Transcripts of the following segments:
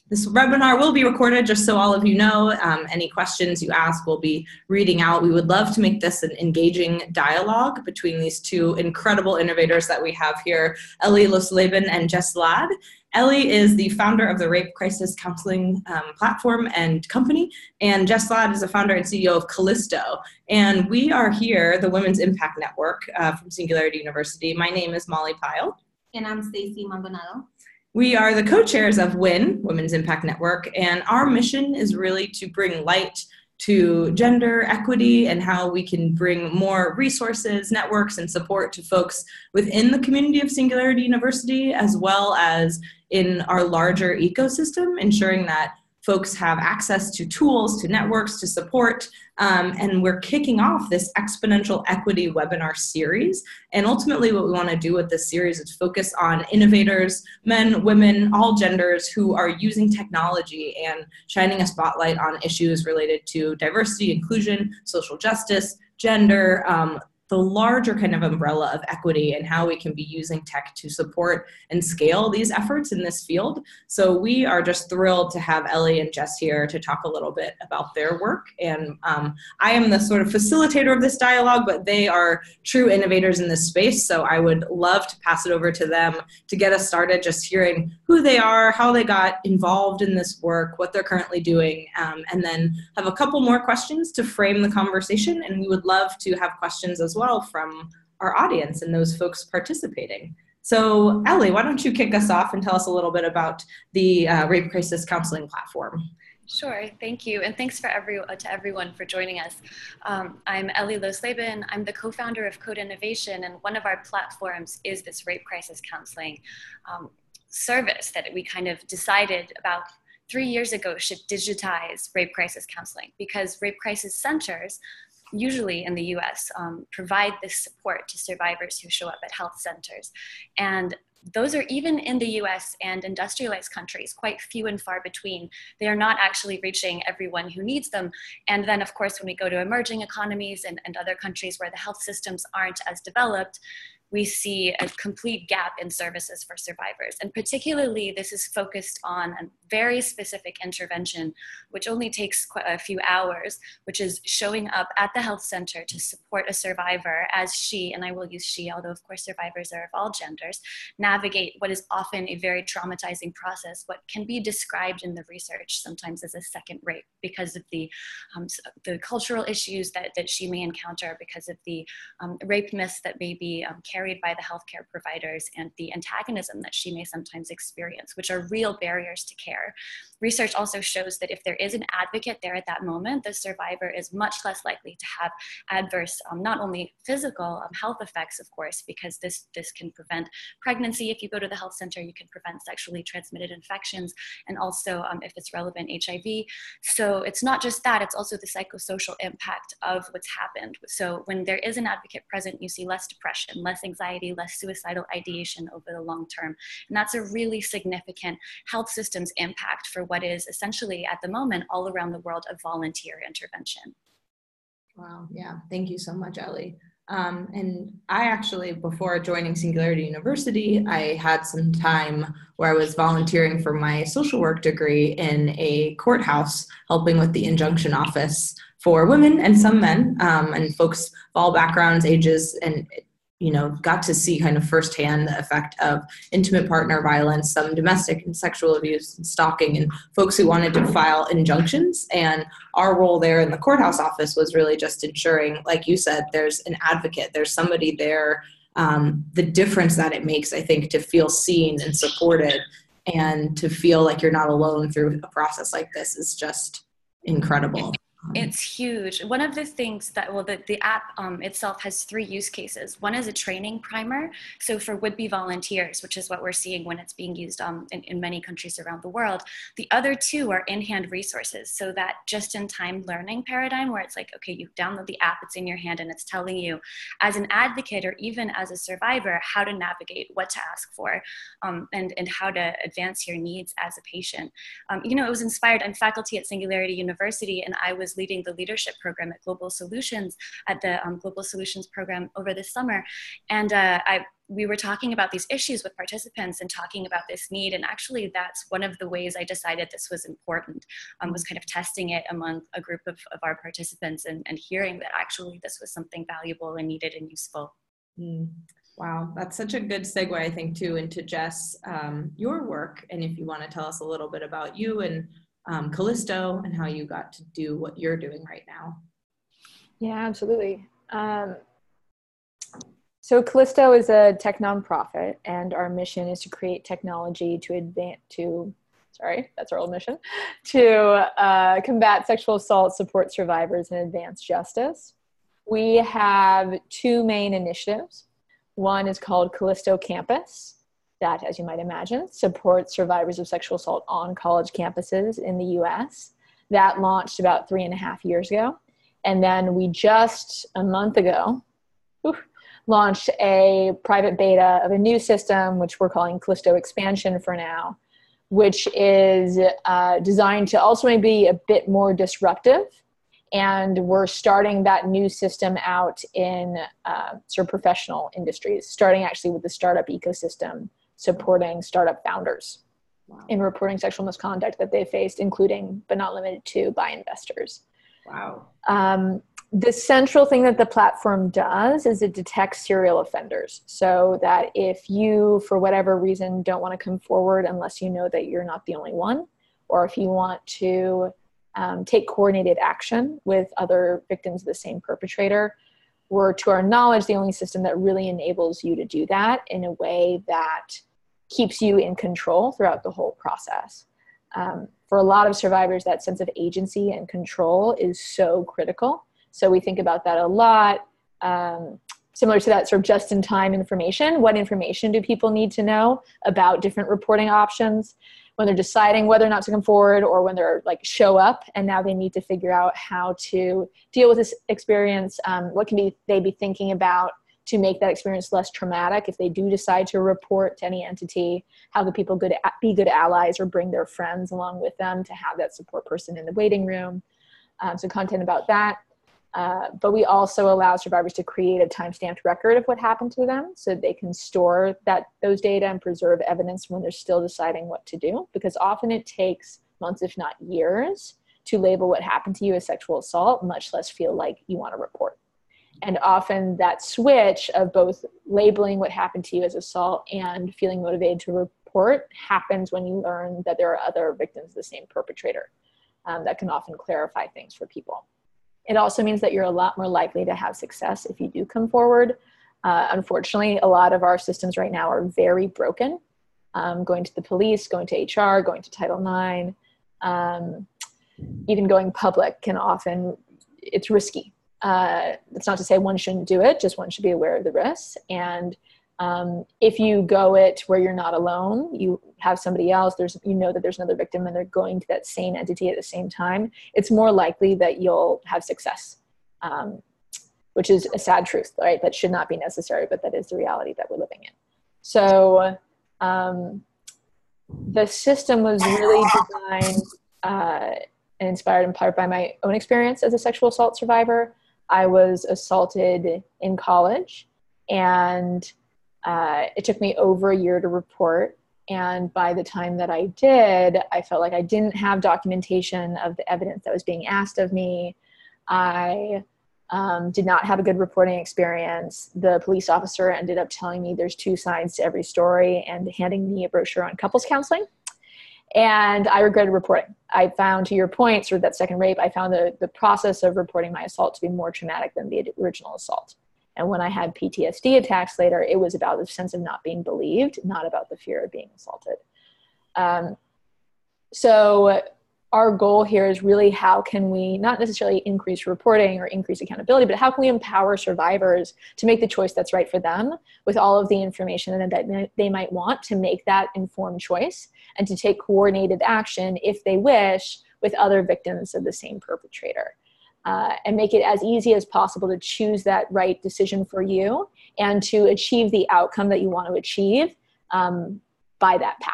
This webinar will be recorded, just so all of you know. Any questions you ask, we'll be reading out. We would love to make this an engaging dialogue between these two incredible innovators that we have here, Ellie Losleben and Jess Ladd. Ellie is the founder of the Rape Crisis Counseling platform and company, and Jess Ladd is the founder and CEO of Callisto. And we are here, the Women's Impact Network from Singularity University. My name is Molly Pyle. And I'm Stacey Maldonado. We are the co-chairs of WIN, Women's Impact Network, and our mission is really to bring light to gender equity and how we can bring more resources, networks, and support to folks within the community of Singularity University, as well as in our larger ecosystem, ensuring that folks have access to tools, to networks, to support, and we're kicking off this Exponential Equity webinar series. And ultimately what we want to do with this series is focus on innovators, men, women, all genders who are using technology and shining a spotlight on issues related to diversity, inclusion, social justice, gender, the larger kind of umbrella of equity and how we can be using tech to support and scale these efforts in this field. So we are just thrilled to have Ellie and Jess here to talk a little bit about their work. And I am the sort of facilitator of this dialogue, but they are true innovators in this space. So I would love to pass it over to them to get us started, just hearing who they are, how they got involved in this work, what they're currently doing, and then have a couple more questions to frame the conversation. And we would love to have questions as well from our audience and those folks participating. So Ellie, why don't you kick us off and tell us a little bit about the Rape Crisis Counseling platform? Sure, thank you, and thanks to everyone for joining us. I'm Ellie Losleben. I'm the co-founder of Code Innovation, and one of our platforms is this Rape Crisis Counseling service that we kind of decided about 3 years ago should digitize rape crisis counseling, because rape crisis centers usually in the US, provide this support to survivors who show up at health centers. And those are, even in the US and industrialized countries, quite few and far between. They are not actually reaching everyone who needs them. And then, of course, when we go to emerging economies and other countries where the health systems aren't as developed, we see a complete gap in services for survivors. And particularly, this is focused on a very specific intervention, which only takes quite a few hours, which is showing up at the health center to support a survivor as she, and I will use she, although of course survivors are of all genders, navigate what is often a very traumatizing process, what can be described in the research sometimes as a second rape, because of the cultural issues that she may encounter, because of the rape myths that may be carried by the healthcare providers, and the antagonism that she may sometimes experience, which are real barriers to care. Research also shows that if there is an advocate there at that moment, the survivor is much less likely to have adverse, not only physical health effects, of course, because this can prevent pregnancy. If you go to the health center, you can prevent sexually transmitted infections, and also, if it's relevant, HIV. So it's not just that, it's also the psychosocial impact of what's happened. So when there is an advocate present, you see less depression, less anxiety, less suicidal ideation over the long term. And that's a really significant health systems impact for what is essentially, at the moment, all around the world, a volunteer intervention. Wow, yeah, thank you so much, Ellie. And I actually, before joining Singularity University, I had some time where I was volunteering for my social work degree in a courthouse, helping with the injunction office for women and some men, and folks of all backgrounds, ages, and got to see kind of firsthand the effect of intimate partner violence, some domestic and sexual abuse and stalking, and folks who wanted to file injunctions. And our role there in the courthouse office was really just ensuring, like you said, there's an advocate, there's somebody there. The difference that it makes, I think, to feel seen and supported and to feel like you're not alone through a process like this is just incredible. It's huge. One of the things that, well, the app itself has 3 use cases. One is a training primer. So for would-be volunteers, which is what we're seeing when it's being used in many countries around the world. The other 2 are in-hand resources. So that just-in-time learning paradigm where it's like, okay, you download the app, it's in your hand, and it's telling you as an advocate or even as a survivor, how to navigate, what to ask for, and how to advance your needs as a patient. It was inspired. I'm faculty at Singularity University, and I was was leading the leadership program at Global Solutions, at the Global Solutions program over this summer. And we were talking about these issues with participants and talking about this need. And actually, that's one of the ways I decided this was important, was kind of testing it among a group of our participants and hearing that actually this was something valuable and needed and useful. Wow, that's such a good segue, I think, too, into Jess, your work. And if you want to tell us a little bit about you and Callisto and how you got to do what you're doing right now. Yeah, absolutely. So Callisto is a tech nonprofit, and our mission is to create technology that's our old mission, to combat sexual assault, support survivors, and advance justice. We have two main initiatives. One is called Callisto Campus, that, as you might imagine, supports survivors of sexual assault on college campuses in the US. That launched about 3.5 years ago. And then we just a month ago launched a private beta of a new system, which we're calling Callisto Expansion for now, which is designed to also be a bit more disruptive. And we're starting that new system out in sort of professional industries, starting actually with the startup ecosystem, supporting startup founders in reporting sexual misconduct that they faced, including, but not limited to, by investors. Wow. The central thing that the platform does is it detects serial offenders, so that if you, for whatever reason, don't want to come forward unless you know that you're not the only one, or if you want to take coordinated action with other victims of the same perpetrator, we're, to our knowledge, the only system that really enables you to do that in a way that keeps you in control throughout the whole process. For a lot of survivors, that sense of agency and control is so critical. So we think about that a lot. Similar to that sort of just-in-time information. What information do people need to know about different reporting options when they're deciding whether or not to come forward, or when they're show up and now they need to figure out how to deal with this experience? What can they be thinking about to make that experience less traumatic if they do decide to report to any entity? How can people be good allies or bring their friends along with them to have that support person in the waiting room? So content about that. But we also allow survivors to create a timestamped record of what happened to them, so they can store those data and preserve evidence when they're still deciding what to do, because often it takes months, if not years, to label what happened to you as sexual assault, much less feel like you want to report. And often that switch of both labeling what happened to you as assault and feeling motivated to report happens when you learn that there are other victims of the same perpetrator. That can often clarify things for people. It also means that you're a lot more likely to have success if you do come forward. Unfortunately, a lot of our systems right now are very broken. Going to the police, going to HR, going to Title IX, even going public it's risky. It's not to say one shouldn't do it, just one should be aware of the risks. And if you go it where you're not alone, you have somebody else, you know that there's another victim and they're going to that same entity at the same time, it's more likely that you'll have success, which is a sad truth, right? That should not be necessary, but that is the reality that we're living in. So the system was really designed and inspired in part by my own experience as a sexual assault survivor. I was assaulted in college, and it took me over a year to report. And by the time that I did, I felt like I didn't have documentation of the evidence that was being asked of me. I did not have a good reporting experience. The police officer ended up telling me there's two sides to every story and handing me a brochure on couples counseling. And I regretted reporting. I found, to your point, sort of that second rape, I found the process of reporting my assault to be more traumatic than the original assault. And when I had PTSD attacks later, it was about the sense of not being believed, not about the fear of being assaulted. So our goal here is really, how can we not necessarily increase reporting or increase accountability, but how can we empower survivors to make the choice that's right for them with all of the information that they might want to make that informed choice and to take coordinated action, if they wish, with other victims of the same perpetrator. And make it as easy as possible to choose that right decision for you and to achieve the outcome that you want to achieve by that path.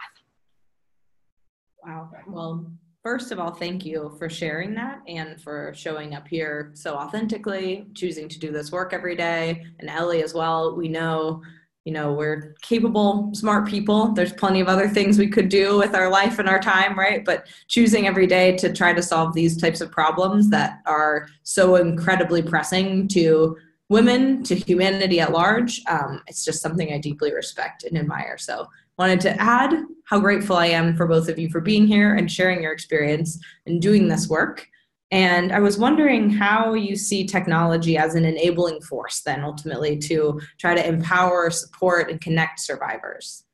Wow. Well, First of all, thank you for sharing that and for showing up here so authentically, choosing to do this work every day. And Ellie as well, we know, we're capable, smart people. There's plenty of other things we could do with our life and our time, right? But choosing every day to try to solve these types of problems that are so incredibly pressing to women, to humanity at large, it's just something I deeply respect and admire. So wanted to add how grateful I am for both of you for being here and sharing your experience and doing this work. And I was wondering how you see technology as an enabling force then ultimately to try to empower, support, and connect survivors.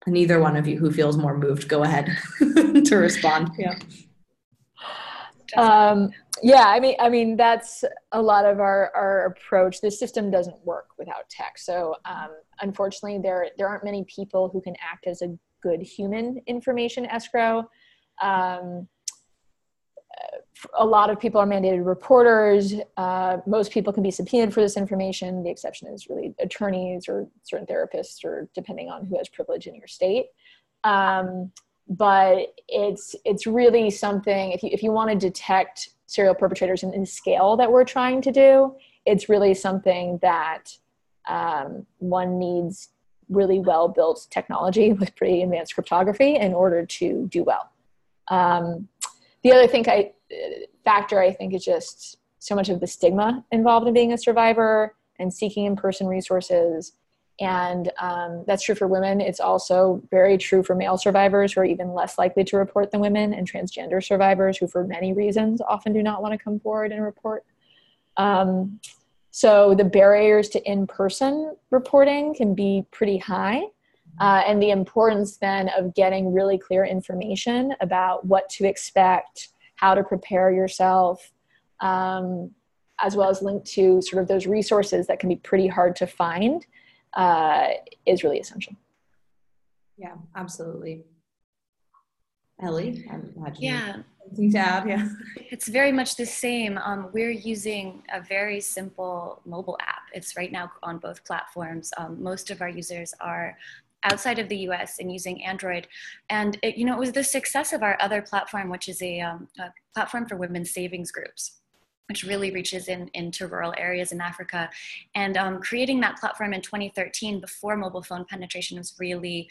And either one of you who feels more moved, go ahead to respond. Yeah. Yeah, I mean that's a lot of our approach. The system doesn't work without tech. So unfortunately, there aren't many people who can act as a good human information escrow. A lot of people are mandated reporters. Most people can be subpoenaed for this information. The exception is really attorneys or certain therapists, or depending on who has privilege in your state. But it's really something, if you want to detect serial perpetrators in scale that we're trying to do, it's really something that one needs really well-built technology with pretty advanced cryptography in order to do well. The other factor I think is just so much of the stigma involved in being a survivor and seeking in-person resources. And that's true for women. It's also very true for male survivors who are even less likely to report than women, and transgender survivors who for many reasons often do not want to come forward and report. So the barriers to in-person reporting can be pretty high. And the importance then of getting really clear information about what to expect, how to prepare yourself, as well as link to sort of those resources that can be pretty hard to find, is really essential. Yeah, absolutely. Ellie, I imagine Yeah. something to add. Yeah. It's very much the same. We're using a very simple mobile app. It's right now on both platforms. Most of our users are outside of the US and using Android. And it was the success of our other platform, which is a platform for women's savings groups, which really reaches into rural areas in Africa. And creating that platform in 2013, before mobile phone penetration was really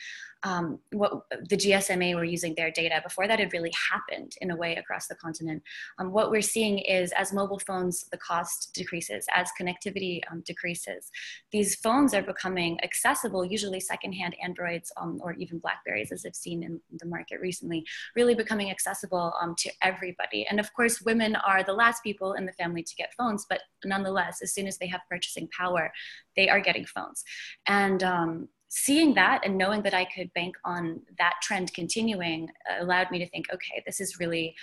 what the GSMA were using their data, before that had really happened in a way across the continent. What we're seeing is as mobile phones, the cost decreases, as connectivity decreases, these phones are becoming accessible, usually secondhand Androids or even Blackberries, as I've seen in the market recently, really becoming accessible to everybody. And of course, women are the last people in the family to get phones, but nonetheless, as soon as they have purchasing power, they are getting phones. And seeing that and knowing that I could bank on that trend continuing allowed me to think, okay, this is really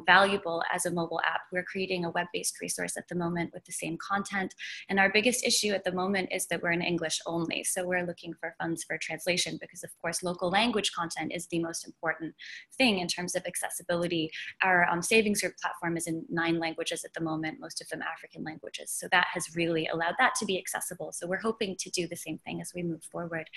valuable as a mobile app. We're creating a web-based resource at the moment with the same content. And our biggest issue at the moment is that we're in English only. So we're looking for funds for translation because, of course, local language content is the most important thing in terms of accessibility. Our savings group platform is in 9 languages at the moment, most of them African languages. So that has really allowed that to be accessible. So we're hoping to do the same thing as we move forward.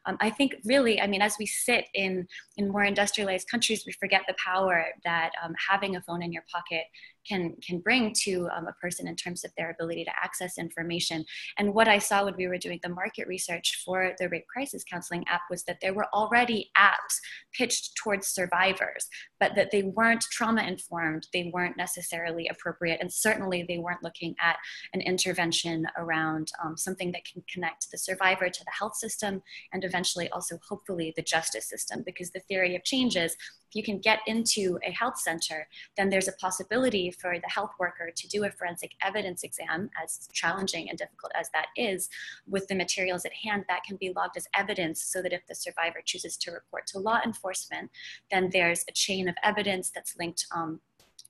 I think really, as we sit in more industrialized countries, we forget the power that having a phone in your pocket can bring to a person in terms of their ability to access information. And what I saw when we were doing the market research for the rape crisis counseling app was that there were already apps pitched towards survivors, but that they weren't trauma informed, they weren't necessarily appropriate, and certainly they weren't looking at an intervention around something that can connect the survivor to the health system and eventually also hopefully the justice system, because the theory of change is if you can get into a health center, then there's a possibility for the health worker to do a forensic evidence exam, as challenging and difficult as that is, with the materials at hand that can be logged as evidence, so that if the survivor chooses to report to law enforcement, then there's a chain of evidence that's linked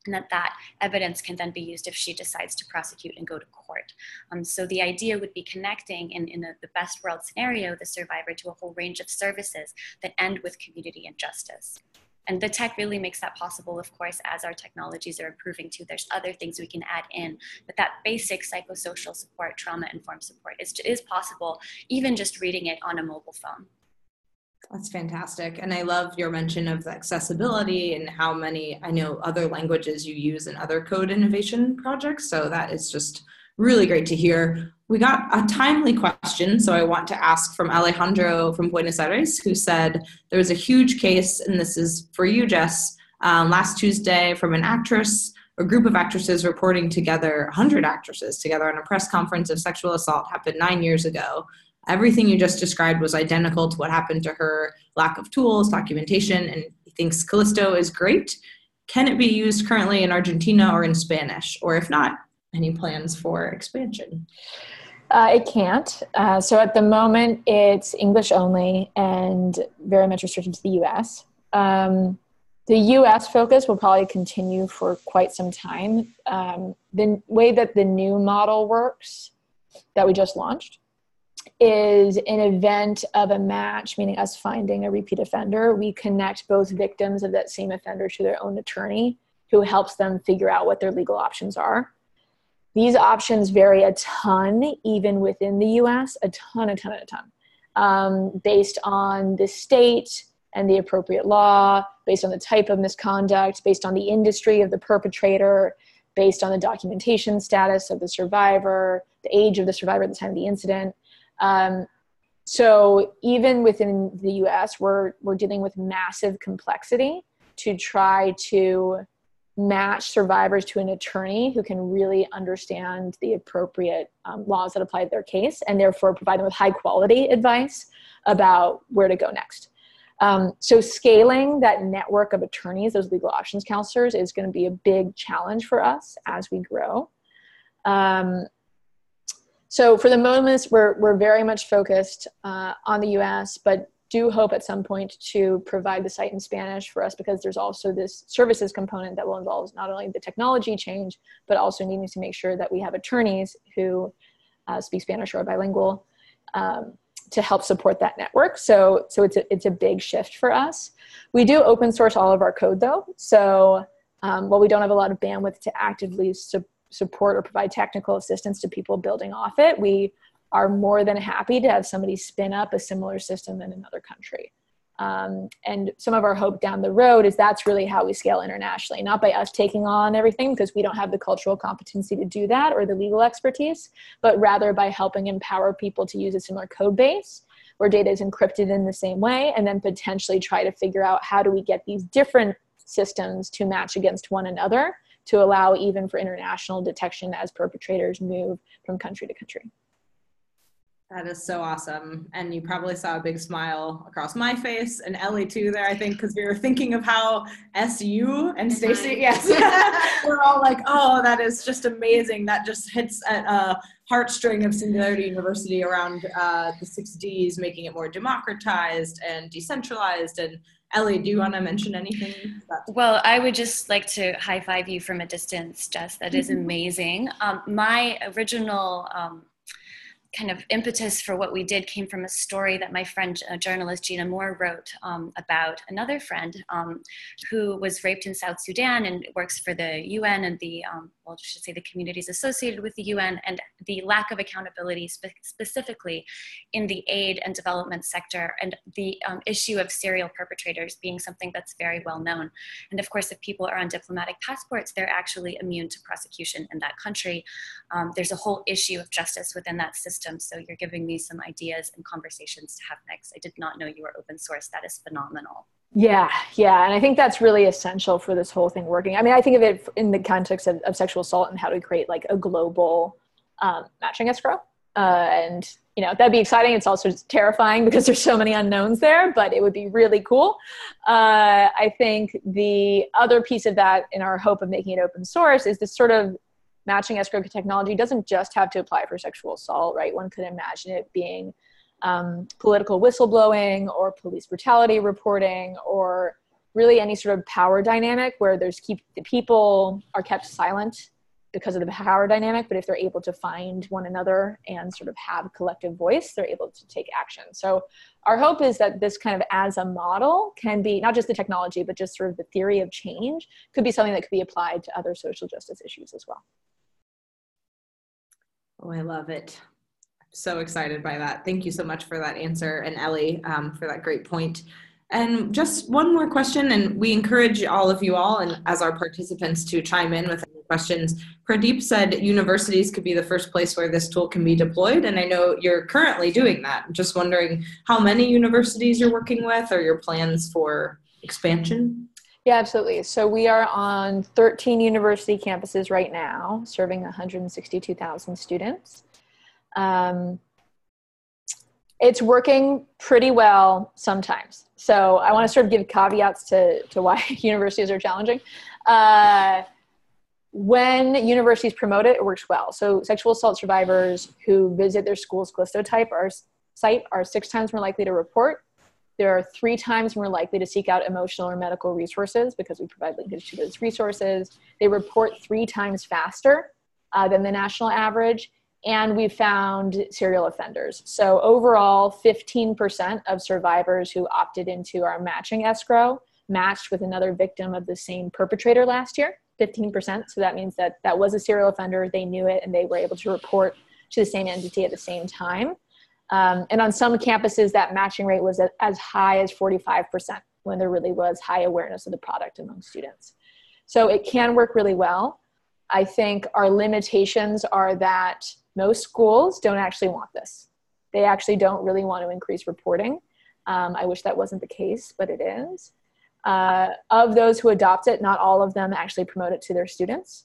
and that evidence can then be used if she decides to prosecute and go to court. So the idea would be connecting in the best world scenario, the survivor to a whole range of services that end with community and justice. And the tech really makes that possible, of course, as our technologies are improving too. There's other things we can add in, but that basic psychosocial support, trauma-informed support is possible, even just reading it on a mobile phone. That's fantastic. And I love your mention of the accessibility and how many, I know, other languages you use in other code innovation projects. So that is just really great to hear. We got a timely question, so I want to ask from Alejandro from Buenos Aires, who said there was a huge case, and this is for you, Jess, last Tuesday from an actress, a group of actresses reporting together, 100 actresses together on a press conference of sexual assault happened 9 years ago. Everything you just described was identical to what happened to her, lack of tools, documentation, and he thinks Callisto is great. Can it be used currently in Argentina or in Spanish? Or if not, any plans for expansion? It can't. So at the moment, it's English only and very much restricted to the US. The US focus will probably continue for quite some time. The way that the new model works that we just launched is an event of a match, meaning us finding a repeat offender. We connect both victims of that same offender to their own attorney who helps them figure out what their legal options are. These options vary a ton, even within the US, a ton, based on the state and the appropriate law, based on the type of misconduct, based on the industry of the perpetrator, based on the documentation status of the survivor, the age of the survivor at the time of the incident. So even within the US, we're dealing with massive complexity to try to match survivors to an attorney who can really understand the appropriate laws that apply to their case, and therefore provide them with high quality advice about where to go next. So scaling that network of attorneys, those legal options counselors, is going to be a big challenge for us as we grow. So for the moment, we're very much focused on the US, but do hope at some point to provide the site in Spanish for us, because there's also this services component that will involve not only the technology change, but also needing to make sure that we have attorneys who speak Spanish or are bilingual to help support that network. So it's a big shift for us. We do open source all of our code though. So while we don't have a lot of bandwidth to actively support or provide technical assistance to people building off it, we are more than happy to have somebody spin up a similar system in another country. And some of our hope down the road is that's really how we scale internationally, not by us taking on everything, because we don't have the cultural competency to do that or the legal expertise, but rather by helping empower people to use a similar code base where data is encrypted in the same way, and then potentially try to figure out how do we get these different systems to match against one another to allow even for international detection as perpetrators move from country to country. That is so awesome. And you probably saw a big smile across my face and Ellie too there, I think, because we were thinking of how SU and Stacy, yes, we're all like, oh, that is just amazing. That just hits at a heartstring of Singularity University around the 6Ds, making it more democratized and decentralized. And Ellie, do you want to mention anything? Well, I would just like to high five you from a distance, Jess. That is amazing. My original kind of impetus for what we did came from a story that my friend, journalist Gina Moore, wrote about another friend who was raped in South Sudan and works for the UN and the, well, I should say the communities associated with the UN, and the lack of accountability specifically in the aid and development sector, and the issue of serial perpetrators being something that's very well known. And of course, if people are on diplomatic passports, they're actually immune to prosecution in that country. There's a whole issue of justice within that system. So you're giving me some ideas and conversations to have next. I did not know you were open source. That is phenomenal. Yeah. And I think that's really essential for this whole thing working. I mean, I think of it in the context of sexual assault and how to create like a global matching escrow. And, you know, that'd be exciting. It's also terrifying because there's so many unknowns there, but it would be really cool. I think the other piece of that in our hope of making it open source is this sort of matching escrow technology doesn't just have to apply for sexual assault, right? One could imagine it being political whistleblowing or police brutality reporting, or really any sort of power dynamic where the people are kept silent because of the power dynamic, but if they're able to find one another and sort of have collective voice, they're able to take action. So our hope is that this kind of as a model can be not just the technology, but just sort of the theory of change could be something that could be applied to other social justice issues as well. Oh, I love it. So excited by that. Thank you so much for that answer, and Ellie, for that great point. And just one more question, and we encourage all of you all and as our participants to chime in with any questions. Pradeep said universities could be the first place where this tool can be deployed, and I know you're currently doing that. I'm just wondering how many universities you're working with or your plans for expansion? Yeah, absolutely. So we are on 13 university campuses right now, serving 162,000 students. It's working pretty well sometimes. So I want to sort of give caveats to why universities are challenging. When universities promote it, it works well. So sexual assault survivors who visit their school's Glyptotype site are 6 times more likely to report. They're 3 times more likely to seek out emotional or medical resources because we provide linkage to those resources. They report 3 times faster than the national average. And we found serial offenders. So overall, 15% of survivors who opted into our matching escrow matched with another victim of the same perpetrator last year, 15%. So that means that that was a serial offender, they knew it, and they were able to report to the same entity at the same time. And on some campuses, that matching rate was as high as 45% when there really was high awareness of the product among students. So it can work really well. I think our limitations are that most schools don't actually want this. They actually don't really want to increase reporting. I wish that wasn't the case, but it is. Of those who adopt it, not all of them actually promote it to their students.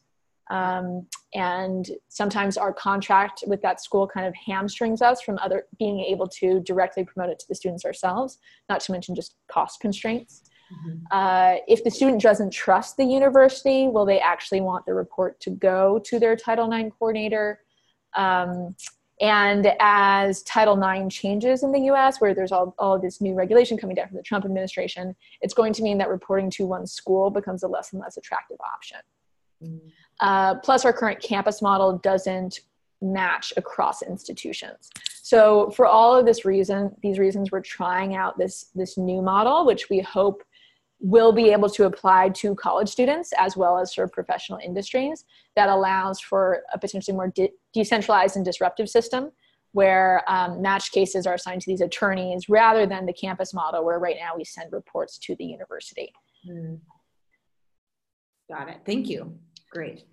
And sometimes our contract with that school kind of hamstrings us from being able to directly promote it to the students ourselves, not to mention just cost constraints. Mm-hmm. If the student doesn't trust the university, will they actually want the report to go to their Title IX coordinator? And as Title IX changes in the US, where there's all this new regulation coming down from the Trump administration, it's going to mean that reporting to one school becomes a less and less attractive option. Mm-hmm. Plus, our current campus model doesn't match across institutions. So for all of these reasons, we're trying out this new model, which we hope will be able to apply to college students as well as sort of professional industries, that allows for a potentially more decentralized and disruptive system where match cases are assigned to these attorneys rather than the campus model where right now we send reports to the university. Got it. Thank you. Great.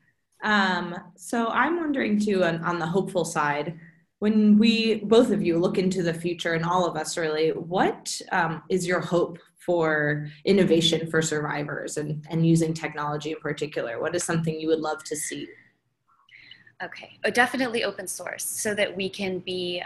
So I'm wondering too, on the hopeful side, when both of you look into the future, and all of us really, what is your hope for innovation for survivors and using technology in particular? What is something you would love to see? Okay, definitely open source so that we can be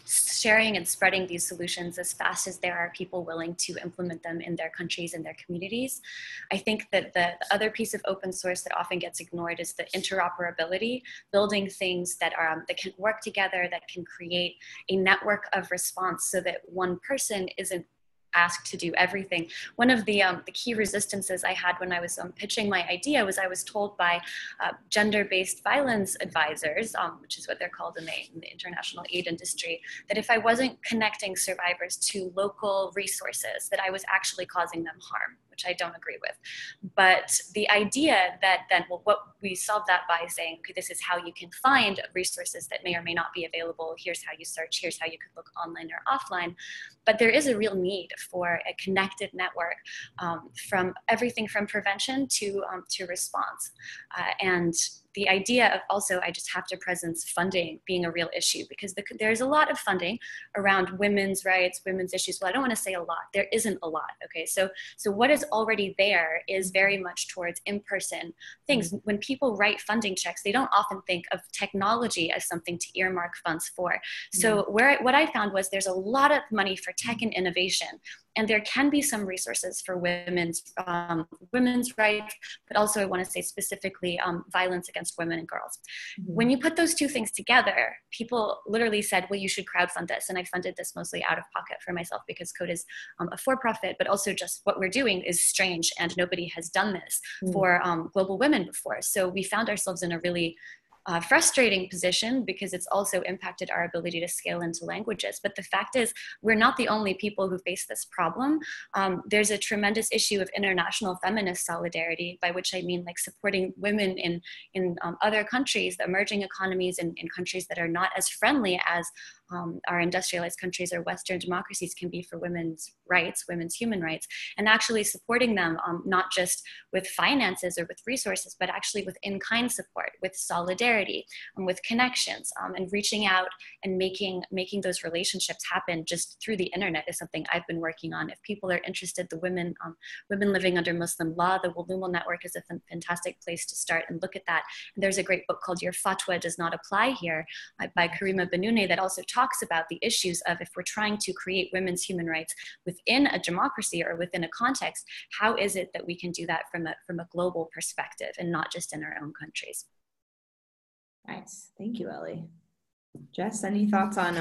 sharing and spreading these solutions as fast as there are people willing to implement them in their countries and their communities. I think that the other piece of open source that often gets ignored is the interoperability, building things that can work together, that can create a network of response so that one person isn't asked to do everything. One of the key resistances I had when I was pitching my idea was I was told by gender-based violence advisors, which is what they're called in the international aid industry, that if I wasn't connecting survivors to local resources, that I was actually causing them harm, which I don't agree with. But the idea that then, well, what we solve that by saying, okay, this is how you can find resources that may or may not be available. Here's how you search. Here's how you could look online or offline. But there is a real need for a connected network from everything from prevention to response. And the idea of also, I just have to presence funding being a real issue, because there's a lot of funding around women's rights, women's issues. Well, I don't want to say a lot. There isn't a lot. Okay, so what is already there is very much towards in-person things. When people write funding checks, they don't often think of technology as something to earmark funds for. So what I found was there's a lot of money for tech and innovation. And there can be some resources for women's rights, but also I want to say specifically violence against women and girls. Mm-hmm. When you put those two things together, people literally said, well, you should crowdfund this. And I funded this mostly out of pocket for myself because Code is a for-profit, but also just what we're doing is strange and nobody has done this for global women before. So we found ourselves in a really frustrating position because it's also impacted our ability to scale into languages. But the fact is, we're not the only people who face this problem. There's a tremendous issue of international feminist solidarity, by which I mean like supporting women in other countries, the emerging economies, in countries that are not as friendly as our industrialized countries or Western democracies can be for women's rights, women's human rights, and actually supporting them not just with finances or with resources, but actually with in-kind support, with solidarity, with connections, and reaching out and making those relationships happen just through the internet is something I've been working on. If people are interested, the women living under Muslim law, the Wulumul Network is a fantastic place to start and look at that. And there's a great book called Your Fatwa Does Not Apply Here by Karima Benoune that also talks about the issues of if we're trying to create women's human rights within a democracy or within a context, how is it that we can do that from a global perspective and not just in our own countries? Nice. Thank you, Ellie. Jess, any thoughts on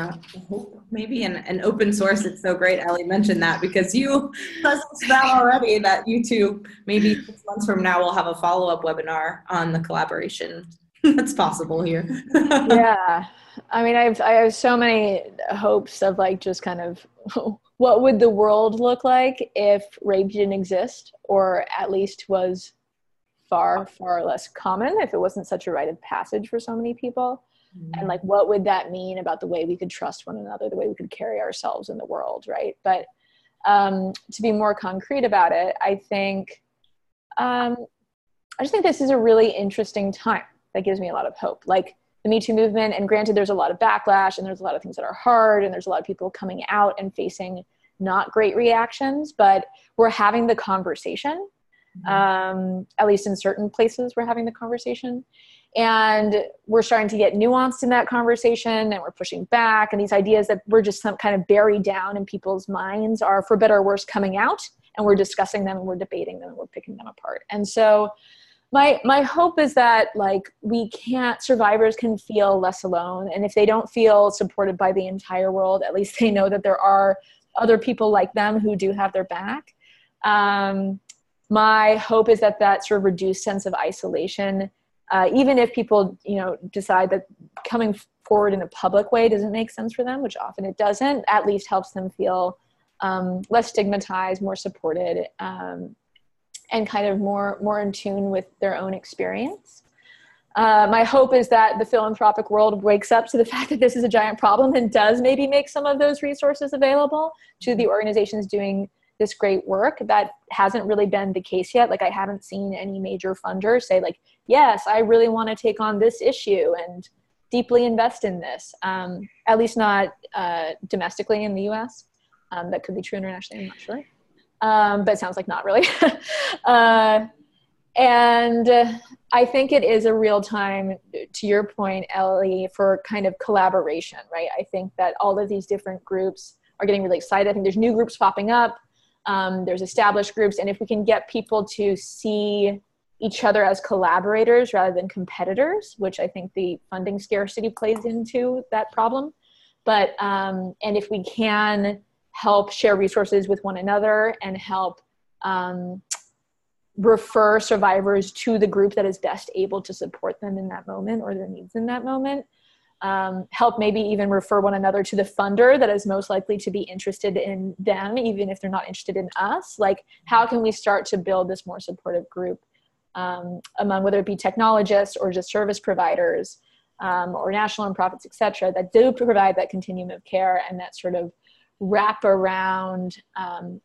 hope maybe an open source? It's so great Ellie mentioned that, because you presence that already, that you two maybe 6 months from now will have a follow-up webinar on the collaboration that's possible here. Yeah. I mean, I have so many hopes of like just kind of what would the world look like if rape didn't exist, or at least was far, far less common, if it wasn't such a rite of passage for so many people. And like, what would that mean about the way we could trust one another, the way we could carry ourselves in the world, right? But to be more concrete about it, I think, I just think this is a really interesting time that gives me a lot of hope. Like the Me Too movement, and granted there's a lot of backlash and there's a lot of things that are hard and there's a lot of people coming out and facing not great reactions, but we're having the conversation. At least in certain places we're having the conversation. And we're starting to get nuanced in that conversation, and we're pushing back. And these ideas that were just some kind of buried down in people's minds are, for better or worse, coming out, and we're discussing them and we're debating them and we're picking them apart. And so my hope is that like survivors can feel less alone. And if they don't feel supported by the entire world, at least they know that there are other people like them who do have their back. My hope is that sort of reduced sense of isolation, even if people, decide that coming forward in a public way doesn't make sense for them, which often it doesn't, at least helps them feel less stigmatized, more supported, and kind of more in tune with their own experience. My hope is that the philanthropic world wakes up to the fact that this is a giant problem and does maybe make some of those resources available to the organizations doing this great work. That hasn't really been the case yet. Like I haven't seen any major funders say like, yes, I really want to take on this issue and deeply invest in this. At least not domestically in the US. That could be true internationally, I'm not sure. But it sounds like not really. And I think it is a real time, to your point, Ellie, for kind of collaboration, right? I think that all of these different groups are getting really excited. I think there's new groups popping up. There's established groups. And if we can get people to see each other as collaborators rather than competitors, which I think the funding scarcity plays into that problem. But, and if we can help share resources with one another and help refer survivors to the group that is best able to support them in that moment or their needs in that moment, help maybe even refer one another to the funder that is most likely to be interested in them, even if they're not interested in us. Like, how can we start to build this more supportive group among whether it be technologists or just service providers or national nonprofits, et cetera, that do provide that continuum of care and that sort of wrap around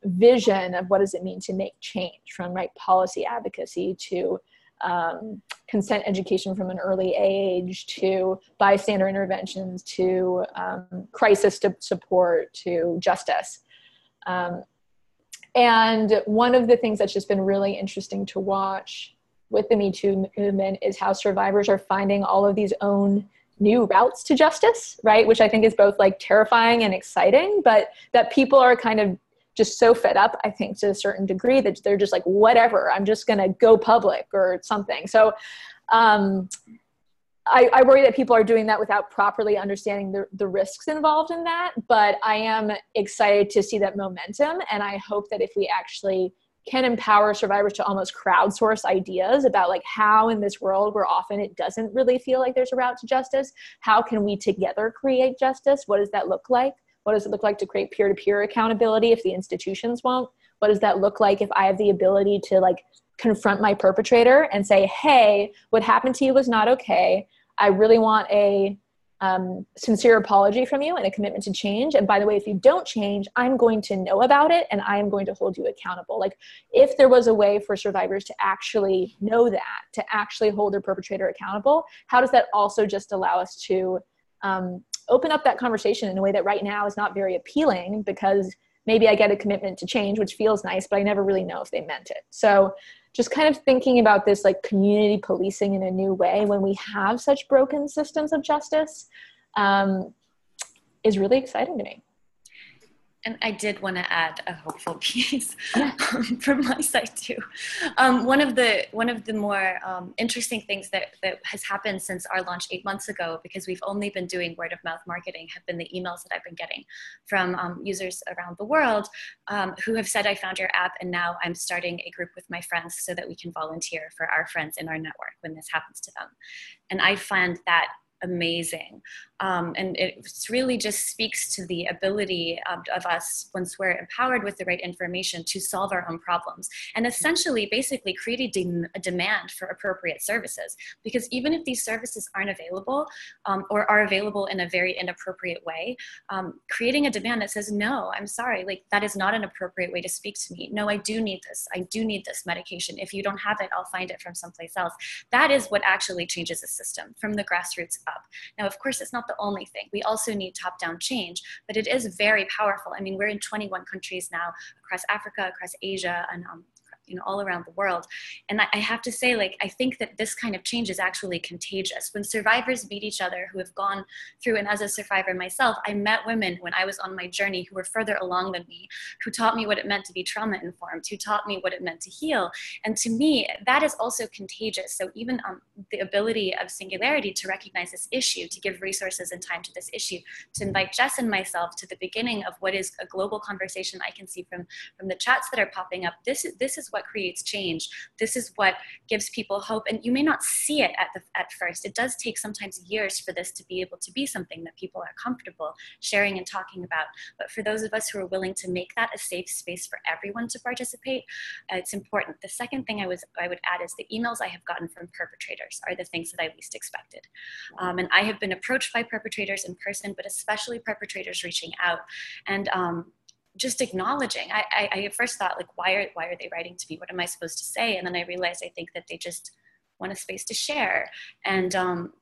vision of what does it mean to make change, from policy advocacy to consent education from an early age to bystander interventions to crisis support to justice. And one of the things that's just been really interesting to watch with the Me Too movement is how survivors are finding all of these own new routes to justice, right? Which I think is both like terrifying and exciting, but that people are kind of just so fed up, I think, to a certain degree that they're just like, whatever, I'm just going to go public or something. So I worry that people are doing that without properly understanding the risks involved in that. But I am excited to see that momentum. And I hope that if we actually can empower survivors to almost crowdsource ideas about like how in this world where often it doesn't really feel like there's a route to justice, how can we together create justice? What does that look like? What does it look like to create peer-to-peer accountability if the institutions won't? What does that look like if I have the ability to like confront my perpetrator and say, hey, what happened to you was not okay. I really want a sincere apology from you and a commitment to change. And by the way, if you don't change, I'm going to know about it and I am going to hold you accountable. Like if there was a way for survivors to actually know that, to actually hold their perpetrator accountable, how does that also just allow us to open up that conversation in a way that right now is not very appealing, because maybe I get a commitment to change, which feels nice, but I never really know if they meant it. So just kind of thinking about this like community policing in a new way when we have such broken systems of justice is really exciting to me. And I did want to add a hopeful piece from my side too. One of the more interesting things that has happened since our launch 8 months ago, because we've only been doing word of mouth marketing, have been the emails that I've been getting from users around the world who have said, I found your app and now I'm starting a group with my friends so that we can volunteer for our friends in our network when this happens to them. And I find that amazing. And it really just speaks to the ability of us, once we're empowered with the right information, to solve our own problems and essentially basically create a demand for appropriate services. Because even if these services aren't available or are available in a very inappropriate way, creating a demand that says, no, I'm sorry, like that is not an appropriate way to speak to me. No, I do need this. I do need this medication. If you don't have it, I'll find it from someplace else. That is what actually changes the system from the grassroots up. Now, of course, it's not the only thing. We also need top-down change, but it is very powerful. I mean, we're in 21 countries now across Africa, across Asia, and all around the world. And I have to say, like, I think that this kind of change is actually contagious. When survivors meet each other who have gone through, and as a survivor myself, I met women when I was on my journey who were further along than me, who taught me what it meant to be trauma informed, who taught me what it meant to heal. And to me, that is also contagious. So even the ability of Singularity to recognize this issue, to give resources and time to this issue, to invite Jess and myself to the beginning of what is a global conversation I can see from the chats that are popping up. This is what creates change. This is what gives people hope. And you may not see it at first. It does take sometimes years for this to be able to be something that people are comfortable sharing and talking about. But for those of us who are willing to make that a safe space for everyone to participate, it's important. The second thing I would add is the emails I have gotten from perpetrators are the things that I least expected. And I have been approached by perpetrators in person, but especially perpetrators reaching out. And just acknowledging. I at first thought, like, why are they writing to me? What am I supposed to say? And then I realized I think that they just want a space to share. And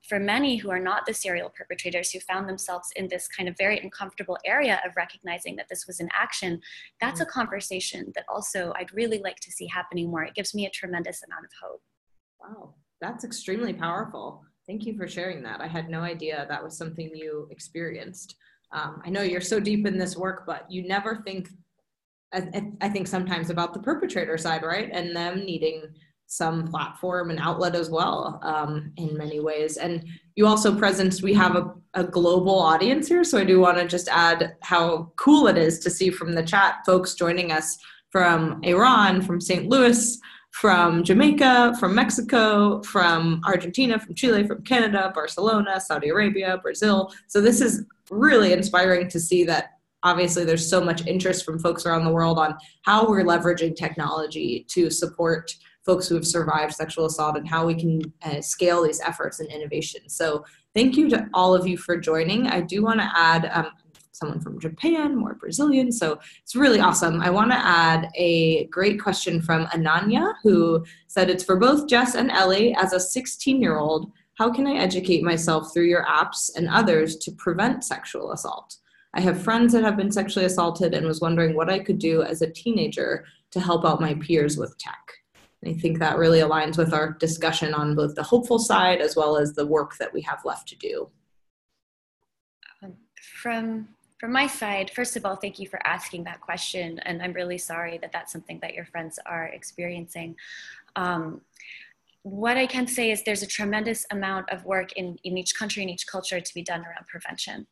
for many who are not the serial perpetrators, who found themselves in this kind of very uncomfortable area of recognizing that this was an action, that's a conversation that also I'd really like to see happening more. It gives me a tremendous amount of hope. Wow, that's extremely powerful. Thank you for sharing that. I had no idea that was something you experienced. I know you're so deep in this work, but you never think, I think sometimes about the perpetrator side, right? And them needing some platform and outlet as well in many ways. And you also we have a global audience here. So I do want to just add how cool it is to see from the chat folks joining us from Iran, from St. Louis, from Jamaica, from Mexico, from Argentina, from Chile, from Canada, Barcelona, Saudi Arabia, Brazil. So this is really inspiring to see that obviously there's so much interest from folks around the world on how we're leveraging technology to support folks who have survived sexual assault and how we can scale these efforts and innovation. So thank you to all of you for joining. I do want to add someone from Japan, more Brazilian. So it's really awesome. I want to add a great question from Ananya, who said, it's for both Jess and Ellie. As a 16-year-old, how can I educate myself through your apps and others to prevent sexual assault? I have friends that have been sexually assaulted and was wondering what I could do as a teenager to help out my peers with tech. And I think that really aligns with our discussion on both the hopeful side as well as the work that we have left to do. From my side, first of all, thank you for asking that question. And I'm really sorry that that's something that your friends are experiencing. What I can say is there's a tremendous amount of work in each country and each culture to be done around prevention.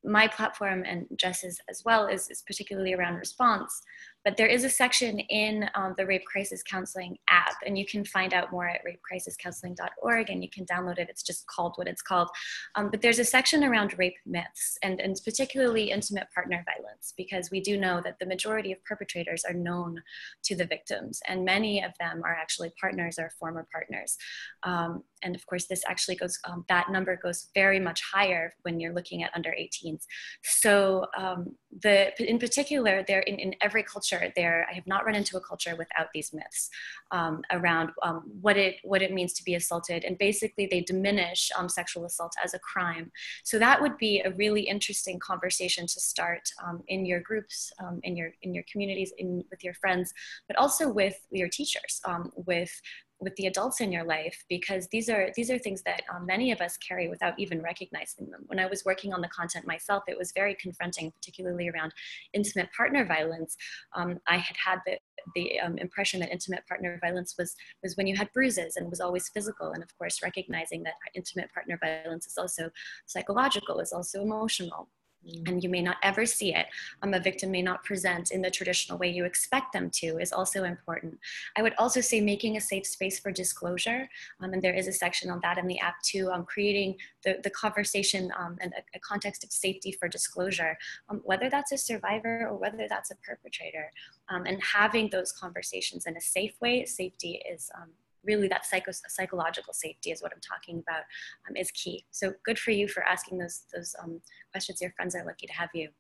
My platform, and Jess's as well, is particularly around response. But there is a section in the Rape Crisis Counseling app, and you can find out more at rapecrisiscounseling.org, and you can download it. It's just called what it's called. But there's a section around rape myths, and particularly intimate partner violence, because we do know that the majority of perpetrators are known to the victims, and many of them are actually partners or former partners. And of course, this actually goes, that number goes very much higher when you're looking at under 18s. So in particular, there in every culture, I have not run into a culture without these myths around what it means to be assaulted. And basically they diminish sexual assault as a crime. So that would be a really interesting conversation to start in your groups, in your communities, with your friends, but also with your teachers, with the adults in your life, because these are things that many of us carry without even recognizing them. When I was working on the content myself, it was very confronting, particularly around intimate partner violence. I had the impression that intimate partner violence was when you had bruises and was always physical. And of course, recognizing that intimate partner violence is also psychological, is also emotional. And you may not ever see it. A victim may not present in the traditional way you expect them to is also important. I would also say making a safe space for disclosure, and there is a section on that in the app too, creating the conversation and a context of safety for disclosure, whether that's a survivor or whether that's a perpetrator, and having those conversations in a safe way. Safety is really that psychological safety is what I'm talking about, is key. So good for you for asking those questions. Your friends are lucky to have you.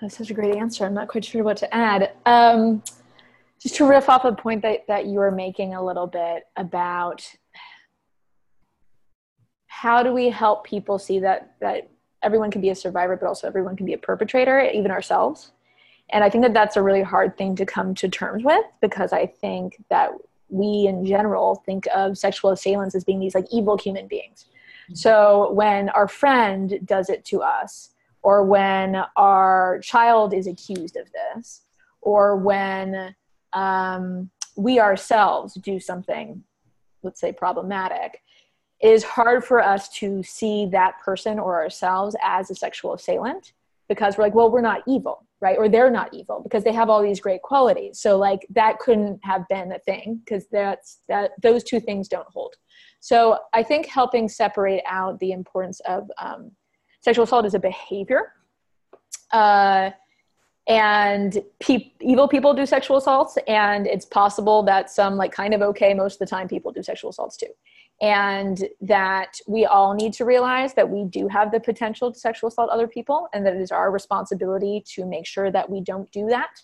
That's such a great answer. I'm not quite sure what to add. Just to riff off a point that you were making a little bit about how do we help people see that everyone can be a survivor, but also everyone can be a perpetrator, even ourselves. And I think that that's a really hard thing to come to terms with, because I think that we in general think of sexual assailants as being these like evil human beings. So when our friend does it to us, or when our child is accused of this, or when we ourselves do something, let's say problematic, it is hard for us to see that person or ourselves as a sexual assailant, because we're like, well, we're not evil, right? Or they're not evil because they have all these great qualities. So like that couldn't have been a thing, because those two things don't hold. So I think helping separate out the importance of sexual assault as a behavior, and evil people do sexual assaults, and it's possible that some like kind of okay, most of the time people do sexual assaults too. And that we all need to realize that we do have the potential to sexual assault other people, and that it is our responsibility to make sure that we don't do that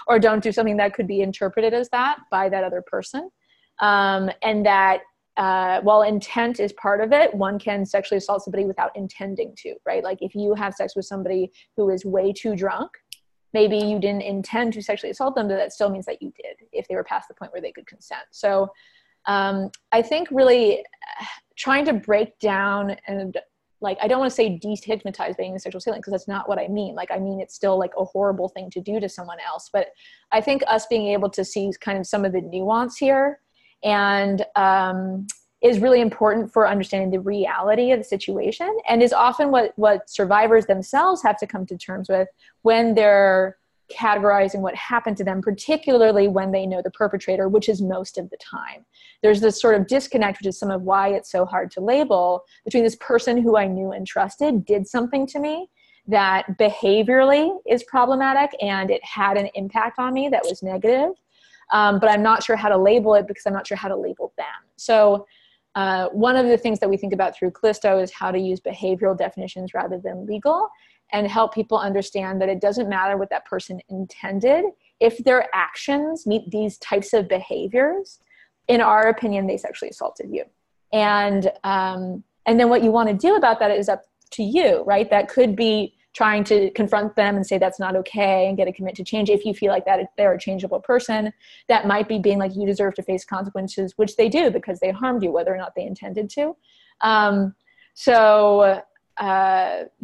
or don't do something that could be interpreted as that by that other person. And that while intent is part of it, one can sexually assault somebody without intending to, right? Like if you have sex with somebody who is way too drunk, maybe you didn't intend to sexually assault them, but that still means that you did if they were past the point where they could consent. So I think really trying to break down and like, I don't want to say destigmatize being a sexual assailant, because that's not what I mean. Like, I mean, it's still like a horrible thing to do to someone else. But I think us being able to see kind of some of the nuance here and is really important for understanding the reality of the situation, and is often what survivors themselves have to come to terms with when they're categorizing what happened to them, particularly when they know the perpetrator, which is most of the time. There's this sort of disconnect, which is some of why it's so hard to label, between this person who I knew and trusted did something to me that behaviorally is problematic and it had an impact on me that was negative, but I'm not sure how to label it because I'm not sure how to label them. So one of the things that we think about through Callisto is how to use behavioral definitions rather than legal, and help people understand that it doesn't matter what that person intended. If their actions meet these types of behaviors, in our opinion, they sexually assaulted you. And then what you want to do about that is up to you, right? That could be trying to confront them and say that's not okay and get a commitment to change if you feel like that they're a changeable person. That might be being like, you deserve to face consequences, which they do because they harmed you, whether or not they intended to. But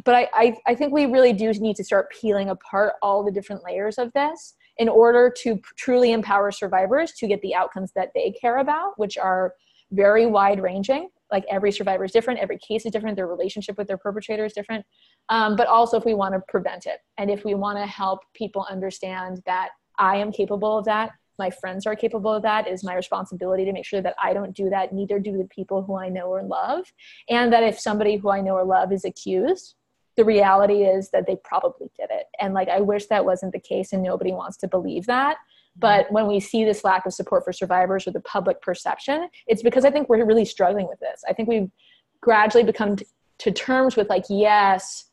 I think we really do need to start peeling apart all the different layers of this in order to truly empower survivors to get the outcomes that they care about, which are very wide ranging. Like every survivor is different, every case is different, their relationship with their perpetrator is different. But also if we want to prevent it, and if we want to help people understand that I am capable of that, my friends are capable of that, it is my responsibility to make sure that I don't do that, neither do the people who I know or love. And that if somebody who I know or love is accused, the reality is that they probably did it. And like, I wish that wasn't the case, and nobody wants to believe that. But when we see this lack of support for survivors or the public perception, it's because I think we're really struggling with this. I think we've gradually become to terms with like, yes,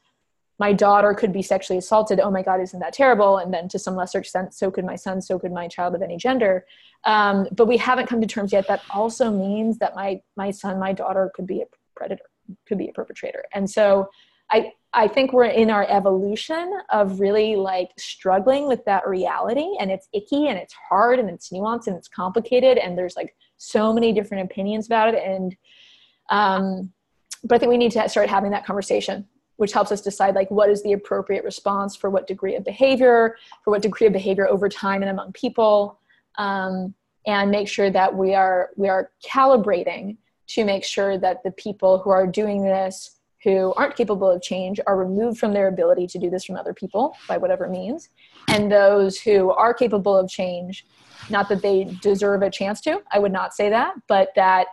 my daughter could be sexually assaulted. Oh my God, isn't that terrible? And then to some lesser extent, so could my son, so could my child of any gender. But we haven't come to terms yet that also means that my son, my daughter could be a predator, could be a perpetrator. And so I think we're in our evolution of really like struggling with that reality, and it's icky and it's hard and it's nuanced and it's complicated, and there's like so many different opinions about it. And, but I think we need to start having that conversation, which helps us decide like what is the appropriate response for what degree of behavior over time and among people, and make sure that we are calibrating to make sure that the people who are doing this, who aren't capable of change, are removed from their ability to do this from other people by whatever means. And those who are capable of change, not that they deserve a chance to, I would not say that, but that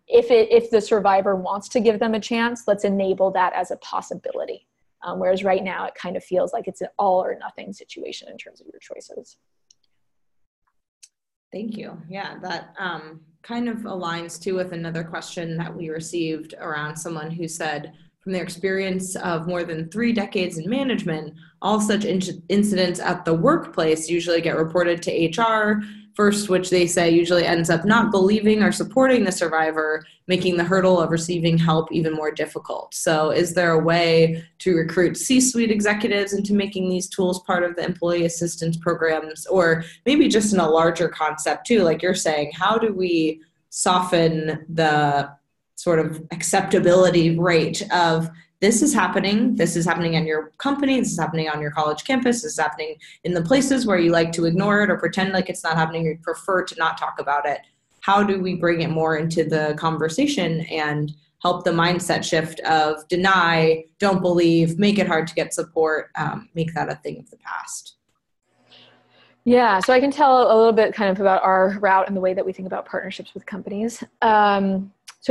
if the survivor wants to give them a chance, let's enable that as a possibility. Whereas right now it kind of feels like it's an all or nothing situation in terms of your choices. Thank you. Yeah, that kind of aligns too with another question that we received around someone who said, from their experience of more than 3 decades in management, all such incidents at the workplace usually get reported to HR first, which they say usually ends up not believing or supporting the survivor, making the hurdle of receiving help even more difficult. So is there a way to recruit C-suite executives into making these tools part of the employee assistance programs, or maybe just in a larger concept too, like you're saying, how do we soften the sort of acceptability rate of this is happening in your company, this is happening on your college campus, this is happening in the places where you like to ignore it or pretend like it's not happening, you prefer to not talk about it. How do we bring it more into the conversation and help the mindset shift of deny, don't believe, make it hard to get support, make that a thing of the past? Yeah, so I can tell a little bit kind of about our route and the way that we think about partnerships with companies.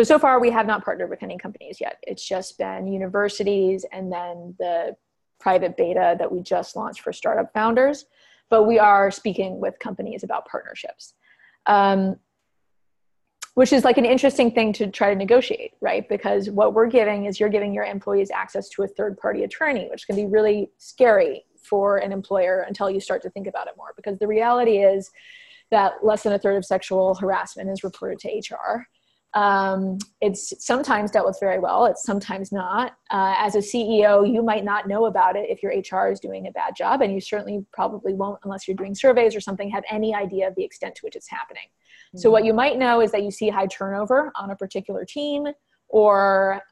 So far we have not partnered with any companies yet. It's just been universities and then the private beta that we just launched for startup founders. But we are speaking with companies about partnerships, which is like an interesting thing to try to negotiate, right? Because what we're giving is you're giving your employees access to a third-party attorney, which can be really scary for an employer until you start to think about it more. Because the reality is that less than a third of sexual harassment is reported to HR. It's sometimes dealt with very well. It's sometimes not. As a CEO, you might not know about it if your HR is doing a bad job, and you certainly probably won't unless you're doing surveys or something, have any idea of the extent to which it's happening. Mm-hmm. So what you might know is that you see high turnover on a particular team, or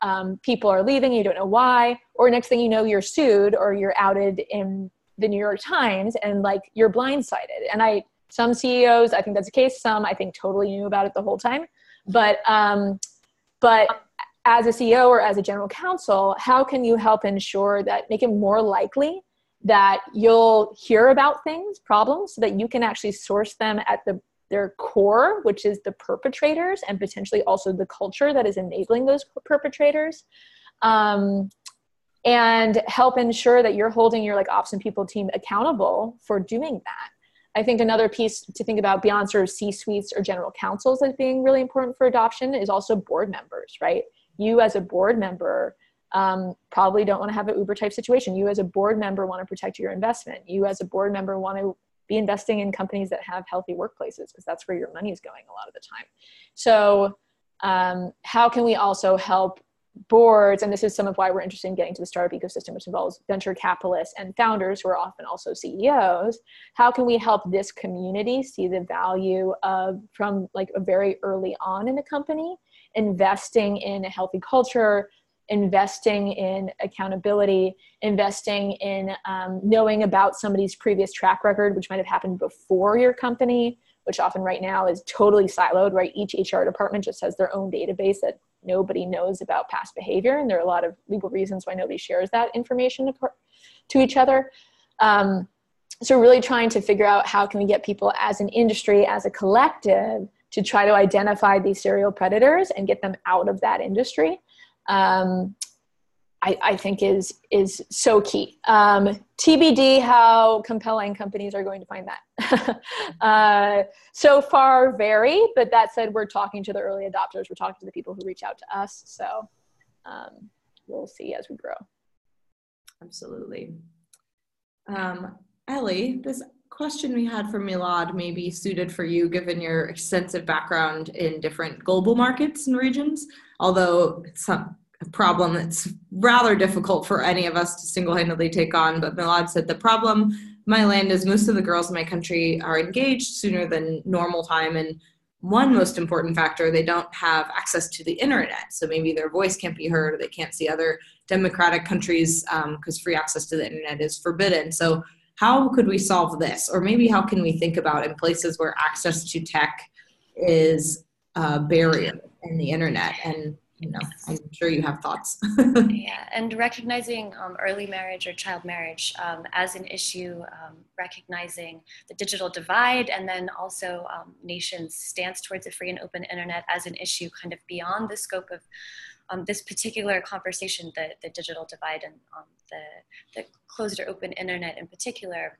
people are leaving, you don't know why, or next thing you know, you're sued or you're outed in the New York Times and like you're blindsided. And some CEOs, I think that's the case. Some I think totally knew about it the whole time. But as a CEO or as a general counsel, how can you help ensure that, make it more likely that you'll hear about things, problems, so that you can actually source them at their core, which is the perpetrators, and potentially also the culture that is enabling those perpetrators, and help ensure that you're holding your like ops and people team accountable for doing that. I think another piece to think about beyond sort of C-suites or general counsels as being really important for adoption is also board members, right? You as a board member probably don't want to have an Uber type situation. You as a board member want to protect your investment. You as a board member want to be investing in companies that have healthy workplaces, because that's where your money is going a lot of the time. So how can we also help boards, and this is some of why we're interested in getting to the startup ecosystem, which involves venture capitalists and founders who are often also CEOs. How can we help this community see the value of, from like a very early on in a company, investing in a healthy culture, investing in accountability, investing in knowing about somebody's previous track record, which might have happened before your company, which often right now is totally siloed, right? Each HR department just has their own database that nobody knows about past behavior. And there are a lot of legal reasons why nobody shares that information to each other. So really trying to figure out how can we get people as an industry, as a collective, to try to identify these serial predators and get them out of that industry, I think is so key. TBD how compelling companies are going to find that. So far vary, but that said, we're talking to the early adopters. We're talking to the people who reach out to us. So we'll see as we grow. Absolutely. Ellie, this question we had from Milad may be suited for you given your extensive background in different global markets and regions, although it's a problem that's rather difficult for any of us to single-handedly take on. But Milad said, the problem my land is most of the girls in my country are engaged sooner than normal time. And one most important factor, they don't have access to the internet. So maybe their voice can't be heard, or they can't see other democratic countries because free access to the internet is forbidden. So how could we solve this? Or maybe how can we think about in places where access to tech is a barrier in the internet? And I'm sure you have thoughts. Yeah, and recognizing early marriage or child marriage as an issue, recognizing the digital divide, and then also nations' stance towards a free and open internet as an issue kind of beyond the scope of this particular conversation, the digital divide and the closed or open internet in particular.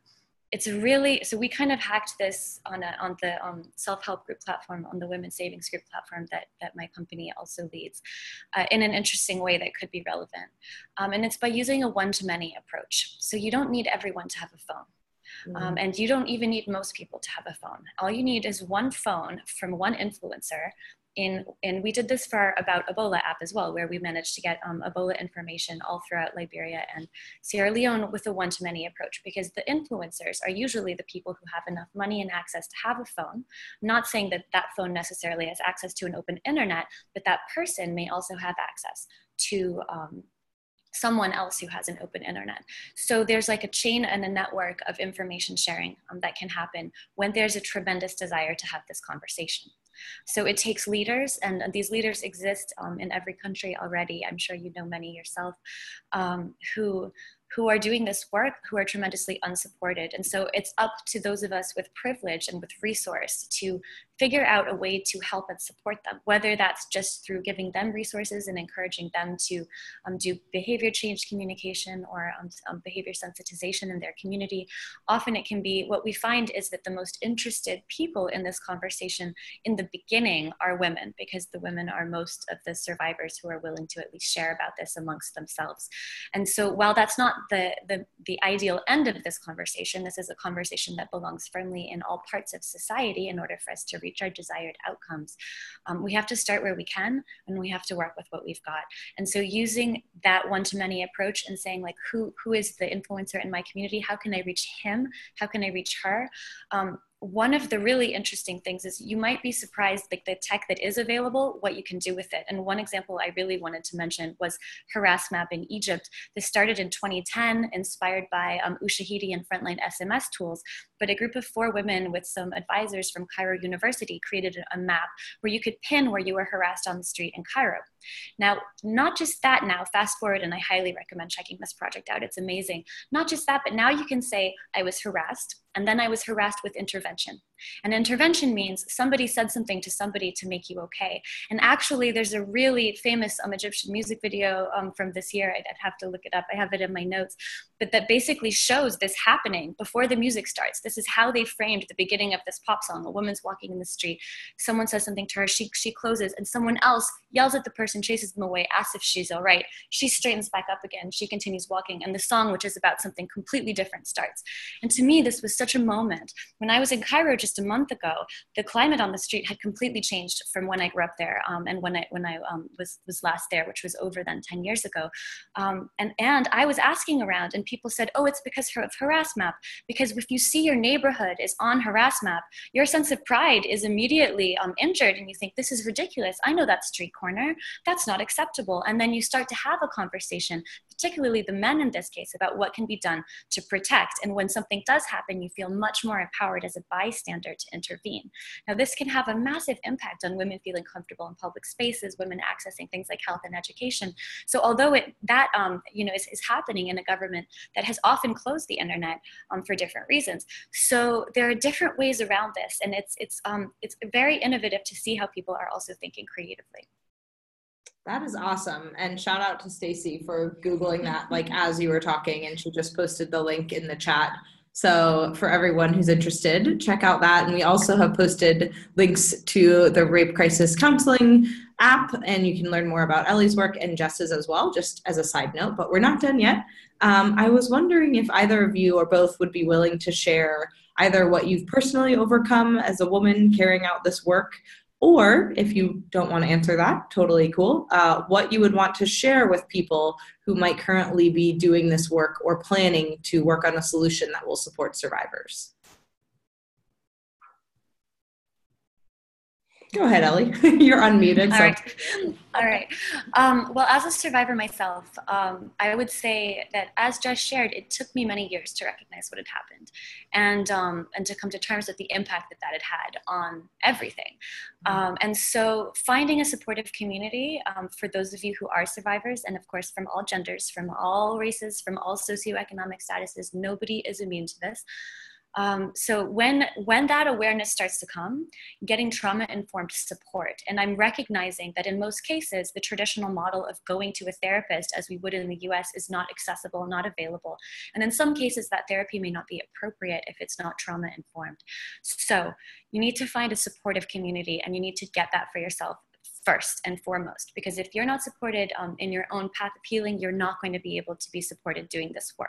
It's really, so we kind of hacked this on the self-help group platform, on the Women's Savings Group platform that my company also leads, in an interesting way that could be relevant. And it's by using a one-to-many approach. So you don't need everyone to have a phone. And you don't even need most people to have a phone. All you need is one phone from one influencer. And we did this for our About Ebola app as well, where we managed to get Ebola information all throughout Liberia and Sierra Leone with a one-to-many approach, because the influencers are usually the people who have enough money and access to have a phone. I'm not saying that that phone necessarily has access to an open internet, but that person may also have access to someone else who has an open internet. So there's like a chain and a network of information sharing that can happen when there's a tremendous desire to have this conversation. So it takes leaders, and these leaders exist in every country already. I'm sure you know many yourself, who are doing this work, who are tremendously unsupported. And so it's up to those of us with privilege and with resource to figure out a way to help and support them, whether that's just through giving them resources and encouraging them to do behavior change communication or behavior sensitization in their community. Often it can be, what we find is that the most interested people in this conversation in the beginning are women, because the women are most of the survivors who are willing to at least share about this amongst themselves. And so while that's not the ideal end of this conversation, this is a conversation that belongs firmly in all parts of society in order for us to reach our desired outcomes. We have to start where we can, and we have to work with what we've got. And so using that one-to-many approach and saying, like, who is the influencer in my community? How can I reach him? How can I reach her? One of the really interesting things is you might be surprised, like the tech that is available, what you can do with it. And one example I really wanted to mention was Harassmap in Egypt. This started in 2010, inspired by Ushahidi and Frontline SMS tools. But a group of 4 women with some advisors from Cairo University created a map where you could pin where you were harassed on the street in Cairo. Now, not just that now, fast forward, and I highly recommend checking this project out. It's amazing. Not just that, but now you can say, I was harassed, and then I was harassed with intervention. And intervention means somebody said something to somebody to make you okay. And actually, there's a really famous Egyptian music video from this year. I'd have to look it up. I have it in my notes. But that basically shows this happening before the music starts. This is how they framed the beginning of this pop song. A woman's walking in the street. Someone says something to her. She closes, and someone else yells at the person, chases them away, asks if she's all right. She straightens back up again. She continues walking. And the song, which is about something completely different, starts. And to me, this was such a moment. When I was in Cairo just a month ago, the climate on the street had completely changed from when I grew up there and when I was last there, which was over then 10 years ago. And I was asking around, and people said, oh, it's because of Harassmap. Because if you see your neighborhood is on Harassmap, your sense of pride is immediately injured, and you think, this is ridiculous. I know that street corner. That's not acceptable. And then you start to have a conversation, particularly the men in this case, about what can be done to protect. And when something does happen, you feel much more empowered as a bystander to intervene. Now, this can have a massive impact on women feeling comfortable in public spaces, women accessing things like health and education. So although is happening in a government that has often closed the internet for different reasons, so there are different ways around this, and it's very innovative to see how people are also thinking creatively. That is awesome. And shout out to Stacy for Googling that like as you were talking, and she just posted the link in the chat. So for everyone who's interested, check out that. And we also have posted links to the Rape Crisis Counseling app, and you can learn more about Ellie's work and Jess's as well, just as a side note, but we're not done yet. I was wondering if either of you or both would be willing to share either what you've personally overcome as a woman carrying out this work, or if you don't want to answer that, totally cool, what you would want to share with people who might currently be doing this work or planning to work on a solution that will support survivors. Go ahead, Ellie. You're unmuted. All right. Well, as a survivor myself, I would say that, as Jess shared, it took me many years to recognize what had happened, and to come to terms with the impact that it had on everything. And so finding a supportive community for those of you who are survivors, and of course from all genders, from all races, from all socioeconomic statuses, nobody is immune to this. So when that awareness starts to come, getting trauma-informed support, and I'm recognizing that in most cases, the traditional model of going to a therapist, as we would in the US, is not accessible, not available. And in some cases, that therapy may not be appropriate if it's not trauma-informed. So you need to find a supportive community, and you need to get that for yourself first and foremost, because if you're not supported in your own path of healing, you're not going to be able to be supported doing this work.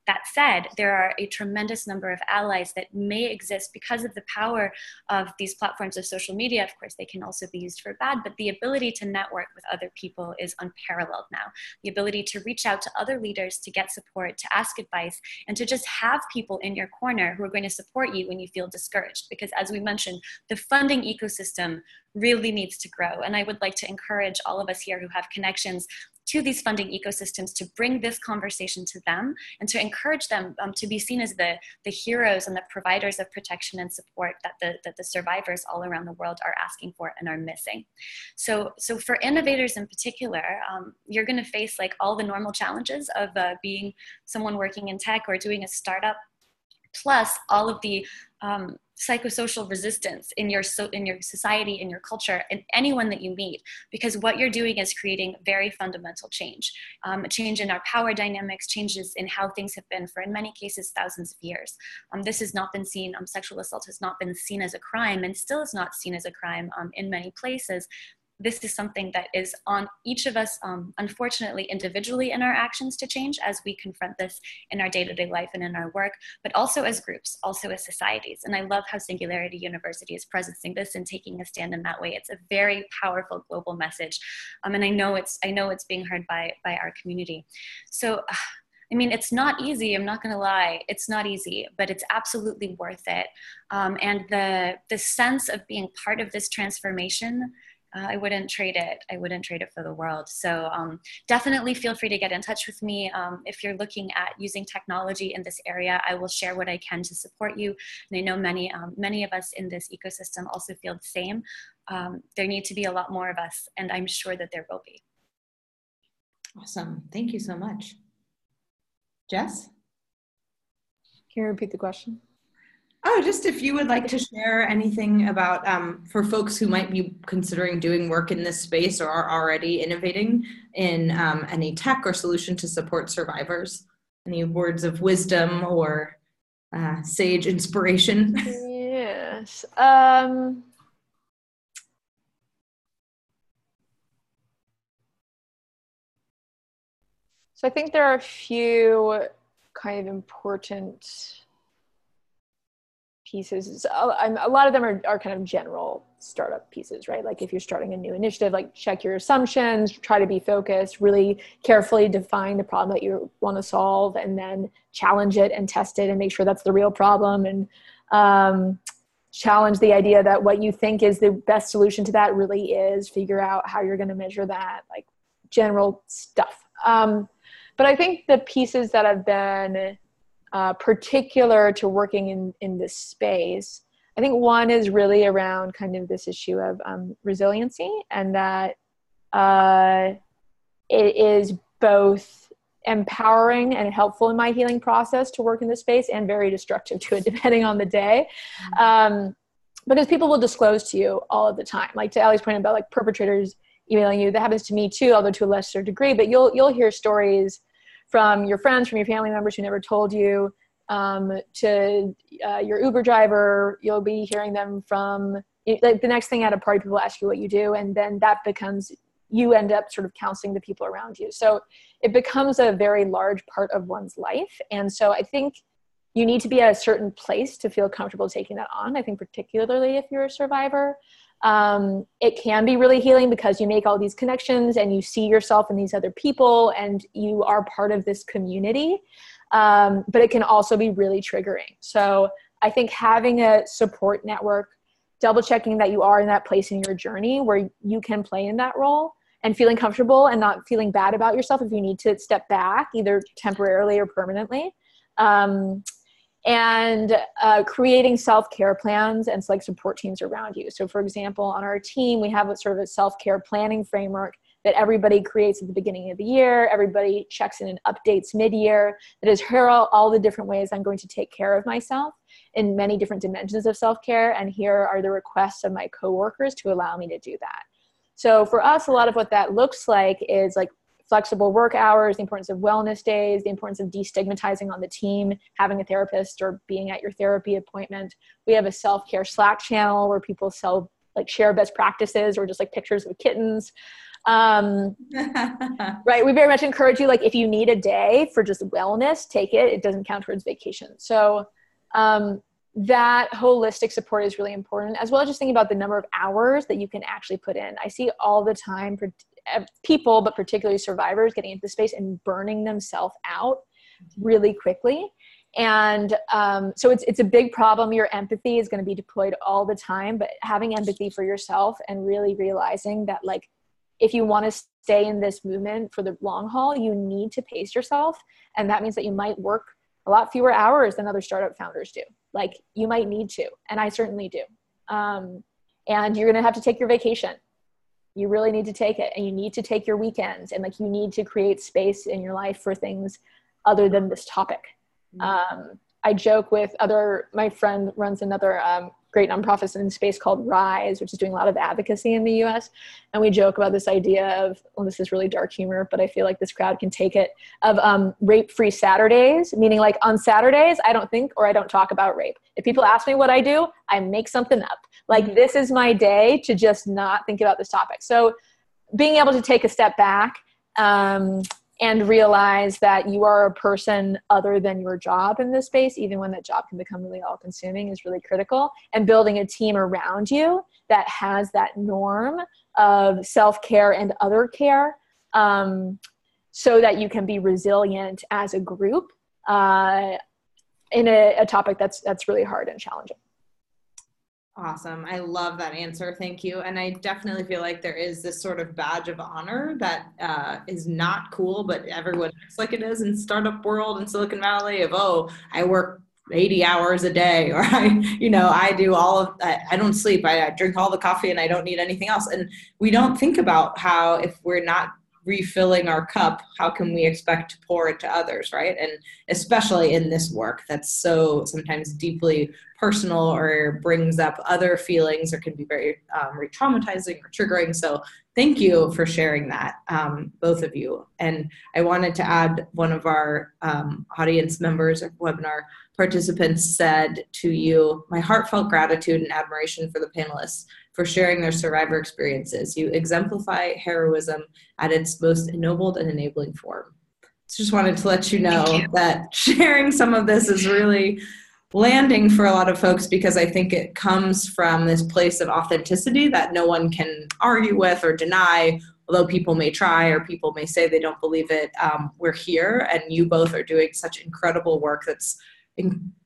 That said, there are a tremendous number of allies that may exist because of the power of these platforms of social media. Of course, they can also be used for bad, but the ability to network with other people is unparalleled now. The ability to reach out to other leaders, to get support, to ask advice, and to just have people in your corner who are going to support you when you feel discouraged. Because as we mentioned, the funding ecosystem really needs to grow. And I would like to encourage all of us here who have connections to these funding ecosystems to bring this conversation to them, and to encourage them to be seen as the heroes and the providers of protection and support that the survivors all around the world are asking for and are missing. So for innovators in particular, you're going to face like all the normal challenges of being someone working in tech or doing a startup, plus all of the psychosocial resistance in your society, in your culture, and anyone that you meet, because what you're doing is creating very fundamental change, a change in our power dynamics, changes in how things have been for, in many cases, thousands of years. This has not been seen, sexual assault has not been seen as a crime, and still is not seen as a crime in many places. This is something that is on each of us, unfortunately, individually in our actions to change as we confront this in our day-to-day life and in our work, but also as groups, also as societies. And I love how Singularity University is presencing this and taking a stand in that way. It's a very powerful global message. And I know it's being heard by our community. So, I mean, it's not easy, I'm not gonna lie, it's not easy, but it's absolutely worth it. And the sense of being part of this transformation, I wouldn't trade it. I wouldn't trade it for the world. So definitely feel free to get in touch with me. If you're looking at using technology in this area, I will share what I can to support you. And I know many of us in this ecosystem also feel the same. There need to be a lot more of us, and I'm sure that there will be. Awesome. Thank you so much. Jess? Can you repeat the question? Oh, just if you would like to share anything about, for folks who might be considering doing work in this space or are already innovating in any tech or solution to support survivors, any words of wisdom or sage inspiration? Yes. So I think there are a few kind of important pieces. A lot of them are kind of general startup pieces, right? Like if you're starting a new initiative, like check your assumptions, try to be focused, really carefully define the problem that you want to solve, and then challenge it and test it and make sure that's the real problem, and challenge the idea that what you think is the best solution to that really is, figure out how you're going to measure that, like general stuff. But I think the pieces that have been particular to working in this space, I think one is really around kind of this issue of resiliency, and that it is both empowering and helpful in my healing process to work in this space, and very destructive to it depending on the day. Because people will disclose to you all of the time. Like to Allie's point about like perpetrators emailing you, that happens to me too, although to a lesser degree, but you'll hear stories from your friends, from your family members who never told you, to your Uber driver. You'll be hearing them from, like the next thing at a party, people ask you what you do, and then that becomes, you end up sort of counseling the people around you. So it becomes a very large part of one's life. And so I think you need to be at a certain place to feel comfortable taking that on. I think particularly if you're a survivor, it can be really healing because you make all these connections and you see yourself in these other people and you are part of this community. But it can also be really triggering. So I think having a support network, double checking that you are in that place in your journey where you can play in that role, and feeling comfortable and not feeling bad about yourself if you need to step back, either temporarily or permanently. And creating self-care plans and like support teams around you. So for example, on our team, we have a sort of a self-care planning framework that everybody creates at the beginning of the year. Everybody checks in and updates mid-year. That is, here are all the different ways I'm going to take care of myself in many different dimensions of self-care. And here are the requests of my coworkers to allow me to do that. So for us, a lot of what that looks like is like flexible work hours, the importance of wellness days, the importance of destigmatizing on the team, having a therapist or being at your therapy appointment. We have a self-care Slack channel where people share best practices or just like pictures of kittens. Right. We very much encourage you, like if you need a day for just wellness, take it. It doesn't count towards vacation. So that holistic support is really important, as well as just thinking about the number of hours that you can actually put in. I see all the time people, but particularly survivors, getting into the space and burning themselves out really quickly. And so it's a big problem. Your empathy is going to be deployed all the time, but having empathy for yourself and really realizing that like, if you want to stay in this movement for the long haul, you need to pace yourself. And that means that you might work a lot fewer hours than other startup founders do. Like you might need to, and I certainly do. And you're going to have to take your vacation. You really need to take it, and you need to take your weekends, and like you need to create space in your life for things other than this topic. I joke with my friend runs another great nonprofit in space called Rise, which is doing a lot of advocacy in the US. And we joke about this idea of, well, this is really dark humor, but I feel like this crowd can take it, of rape-free Saturdays, meaning like on Saturdays, I don't think or I don't talk about rape. If people ask me what I do, I make something up. Like this is my day to just not think about this topic. So being able to take a step back and realize that you are a person other than your job in this space, even when that job can become really all-consuming, is really critical. And building a team around you that has that norm of self-care and other care, so that you can be resilient as a group in a topic that's really hard and challenging. Awesome. I love that answer. Thank you. And I definitely feel like there is this sort of badge of honor that is not cool, but everyone acts like it is in startup world in Silicon Valley of, oh, I work 80 hours a day, or I do I don't sleep. I drink all the coffee and I don't need anything else. And we don't think about how, if we're not refilling our cup, how can we expect to pour into others, right? And especially in this work that's so sometimes deeply personal or brings up other feelings or can be very re-traumatizing or triggering. So thank you for sharing that, both of you. And I wanted to add, one of our audience members or webinar participants said to you, my heartfelt gratitude and admiration for the panelists for sharing their survivor experiences. You exemplify heroism at its most ennobled and enabling form. So just wanted to let you know that sharing some of this is really landing for a lot of folks, because I think it comes from this place of authenticity that no one can argue with or deny, although people may try or people may say they don't believe it. We're here, and you both are doing such incredible work that's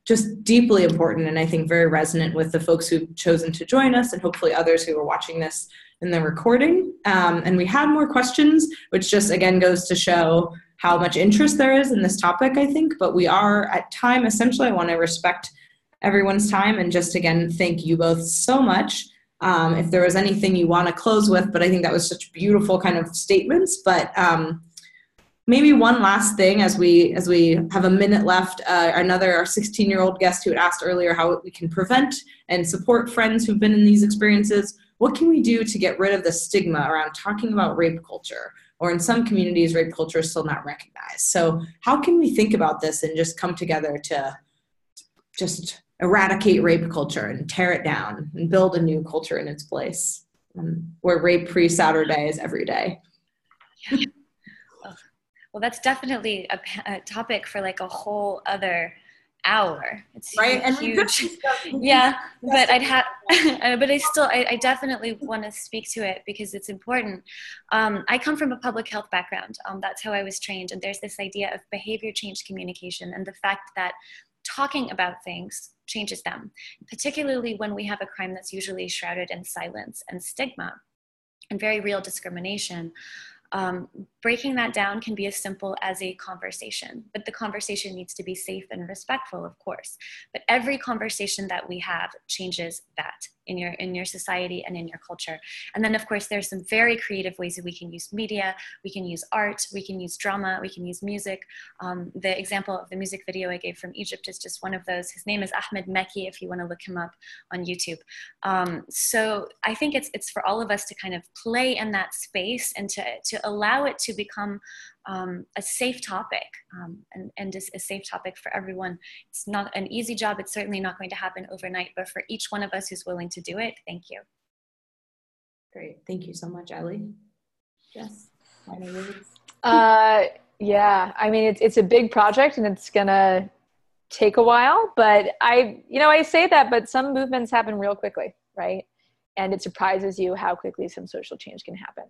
just deeply important, and I think very resonant with the folks who've chosen to join us, and hopefully others who are watching this in the recording. And we had more questions, which just again goes to show how much interest there is in this topic, I think, but we are at time. Essentially, I want to respect everyone's time and just, again, thank you both so much. If there was anything you want to close with, but I think that was such beautiful kind of statements. But maybe one last thing as we have a minute left, our 16-year-old guest who had asked earlier how we can prevent and support friends who've been in these experiences. What can we do to get rid of the stigma around talking about rape culture? Or in some communities, rape culture is still not recognized. So how can we think about this and just come together to just eradicate rape culture and tear it down and build a new culture in its place, where rape-free Saturday is every day? Yeah. Well, that's definitely a topic for like a whole other hour. It's right, and huge. Yeah, but I definitely want to speak to it because it's important. I come from a public health background. That's how I was trained, and there's this idea of behavior change communication and the fact that talking about things changes them, particularly when we have a crime that's usually shrouded in silence and stigma and very real discrimination. Breaking that down can be as simple as a conversation, but the conversation needs to be safe and respectful, of course. But every conversation that we have changes that in your society and in your culture. And then, of course, there's some very creative ways that we can use media, we can use art, we can use drama, we can use music. The example of the music video I gave from Egypt is just one of those. His name is Ahmed Meki, if you want to look him up on YouTube. So I think it's for all of us to kind of play in that space and to allow it to become a safe topic and just a safe topic for everyone. It's not an easy job. It's certainly not going to happen overnight, but for each one of us who's willing to do it, thank you. Great. Thank you so much, Ellie. Yes. Yeah, I mean, it's a big project and it's gonna take a while, but I say that, but some movements happen real quickly, right? And it surprises you how quickly some social change can happen.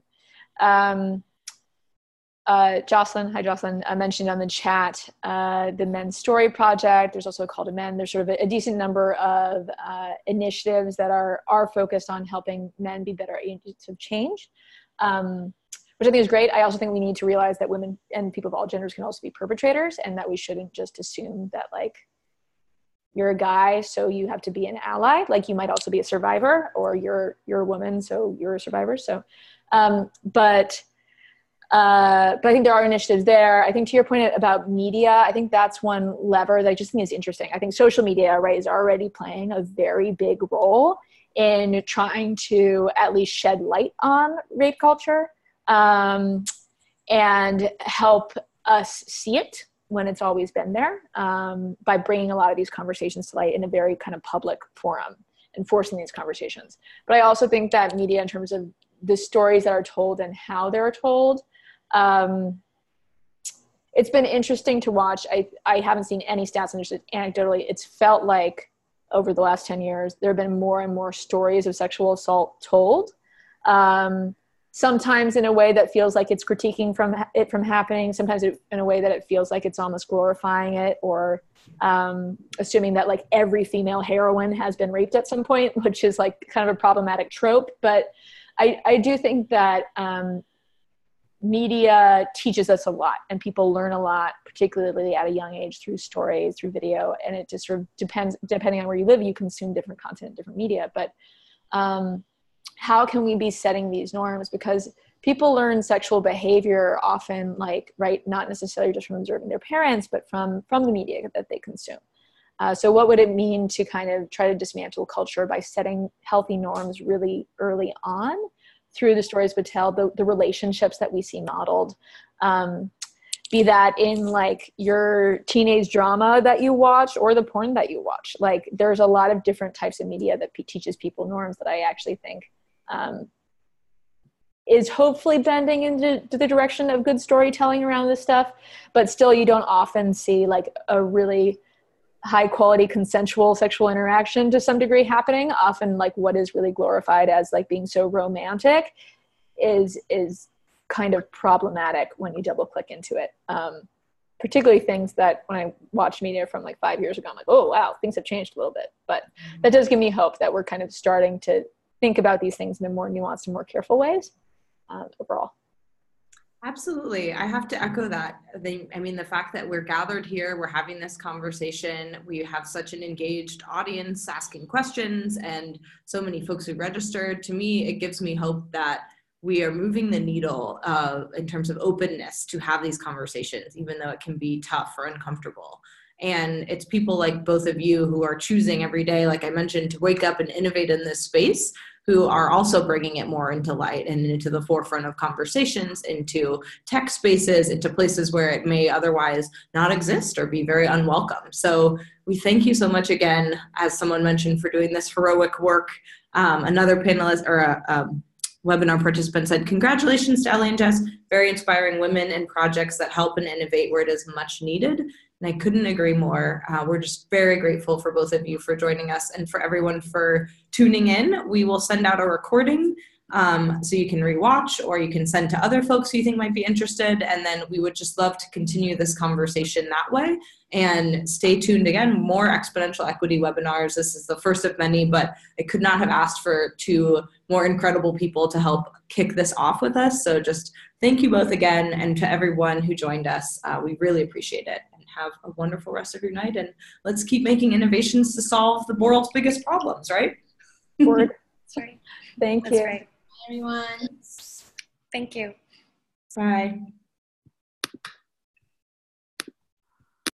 Jocelyn, hi Jocelyn, I mentioned on the chat the Men's Story Project. There's also a Call to Men. There's sort of a decent number of initiatives that are focused on helping men be better agents of change, which I think is great. I also think we need to realize that women and people of all genders can also be perpetrators, and that we shouldn't just assume that like you're a guy, so you have to be an ally. Like you might also be a survivor, or you're a woman, so you're a survivor. So, but I think there are initiatives there. I think to your point about media, I think that's one lever that I just think is interesting. I think social media, right, is already playing a very big role in trying to at least shed light on rape culture, and help us see it when it's always been there, by bringing a lot of these conversations to light in a very kind of public forum and forcing these conversations. But I also think that media, in terms of the stories that are told and how they're told, it's been interesting to watch. I haven't seen any stats, and just anecdotally, it's felt like over the last 10 years, there have been more and more stories of sexual assault told. Sometimes in a way that feels like it's critiquing from happening. Sometimes in a way that it feels like it's almost glorifying it, or assuming that like every female heroine has been raped at some point, which is like kind of a problematic trope. But I do think that media teaches us a lot, and people learn a lot, particularly at a young age, through stories, through video. And it just sort of depending on where you live, you consume different content, different media. But how can we be setting these norms? Because people learn sexual behavior often, like, right, not necessarily just from observing their parents, but from the media that they consume. So what would it mean to kind of try to dismantle culture by setting healthy norms really early on through the stories we tell, the relationships that we see modeled, be that in like your teenage drama that you watch or the porn that you watch. Like there's a lot of different types of media that teaches people norms that I actually think is hopefully bending into the direction of good storytelling around this stuff. But still, you don't often see like a really high quality consensual sexual interaction to some degree happening. Often like what is really glorified as like being so romantic is kind of problematic when you double click into it. Particularly things that when I watched media from like 5 years ago, I'm like, oh wow, things have changed a little bit. But that does give me hope that we're kind of starting to think about these things in a more nuanced and more careful ways overall. Absolutely. I have to echo that. I mean, the fact that we're gathered here, we're having this conversation, we have such an engaged audience asking questions and so many folks who registered, to me, it gives me hope that we are moving the needle in terms of openness to have these conversations, even though it can be tough or uncomfortable. And it's people like both of you who are choosing every day, like I mentioned, to wake up and innovate in this space, who are also bringing it more into light and into the forefront of conversations, into tech spaces, into places where it may otherwise not exist or be very unwelcome. So we thank you so much again, as someone mentioned, for doing this heroic work. Another panelist or a webinar participant said, congratulations to Ellie and Jess, very inspiring women and projects that help and innovate where it is much needed. And I couldn't agree more. We're just very grateful for both of you for joining us and for everyone for tuning in. We will send out a recording so you can rewatch, or you can send to other folks who you think might be interested. And then we would just love to continue this conversation that way. And stay tuned again, more exponential equity webinars. This is the first of many, but I could not have asked for two more incredible people to help kick this off with us. So just thank you both again, and to everyone who joined us. We really appreciate it. Have a wonderful rest of your night, and let's keep making innovations to solve the world's biggest problems, right? Word. That's right. Thank That's you. right. Everyone. Thank you. Bye.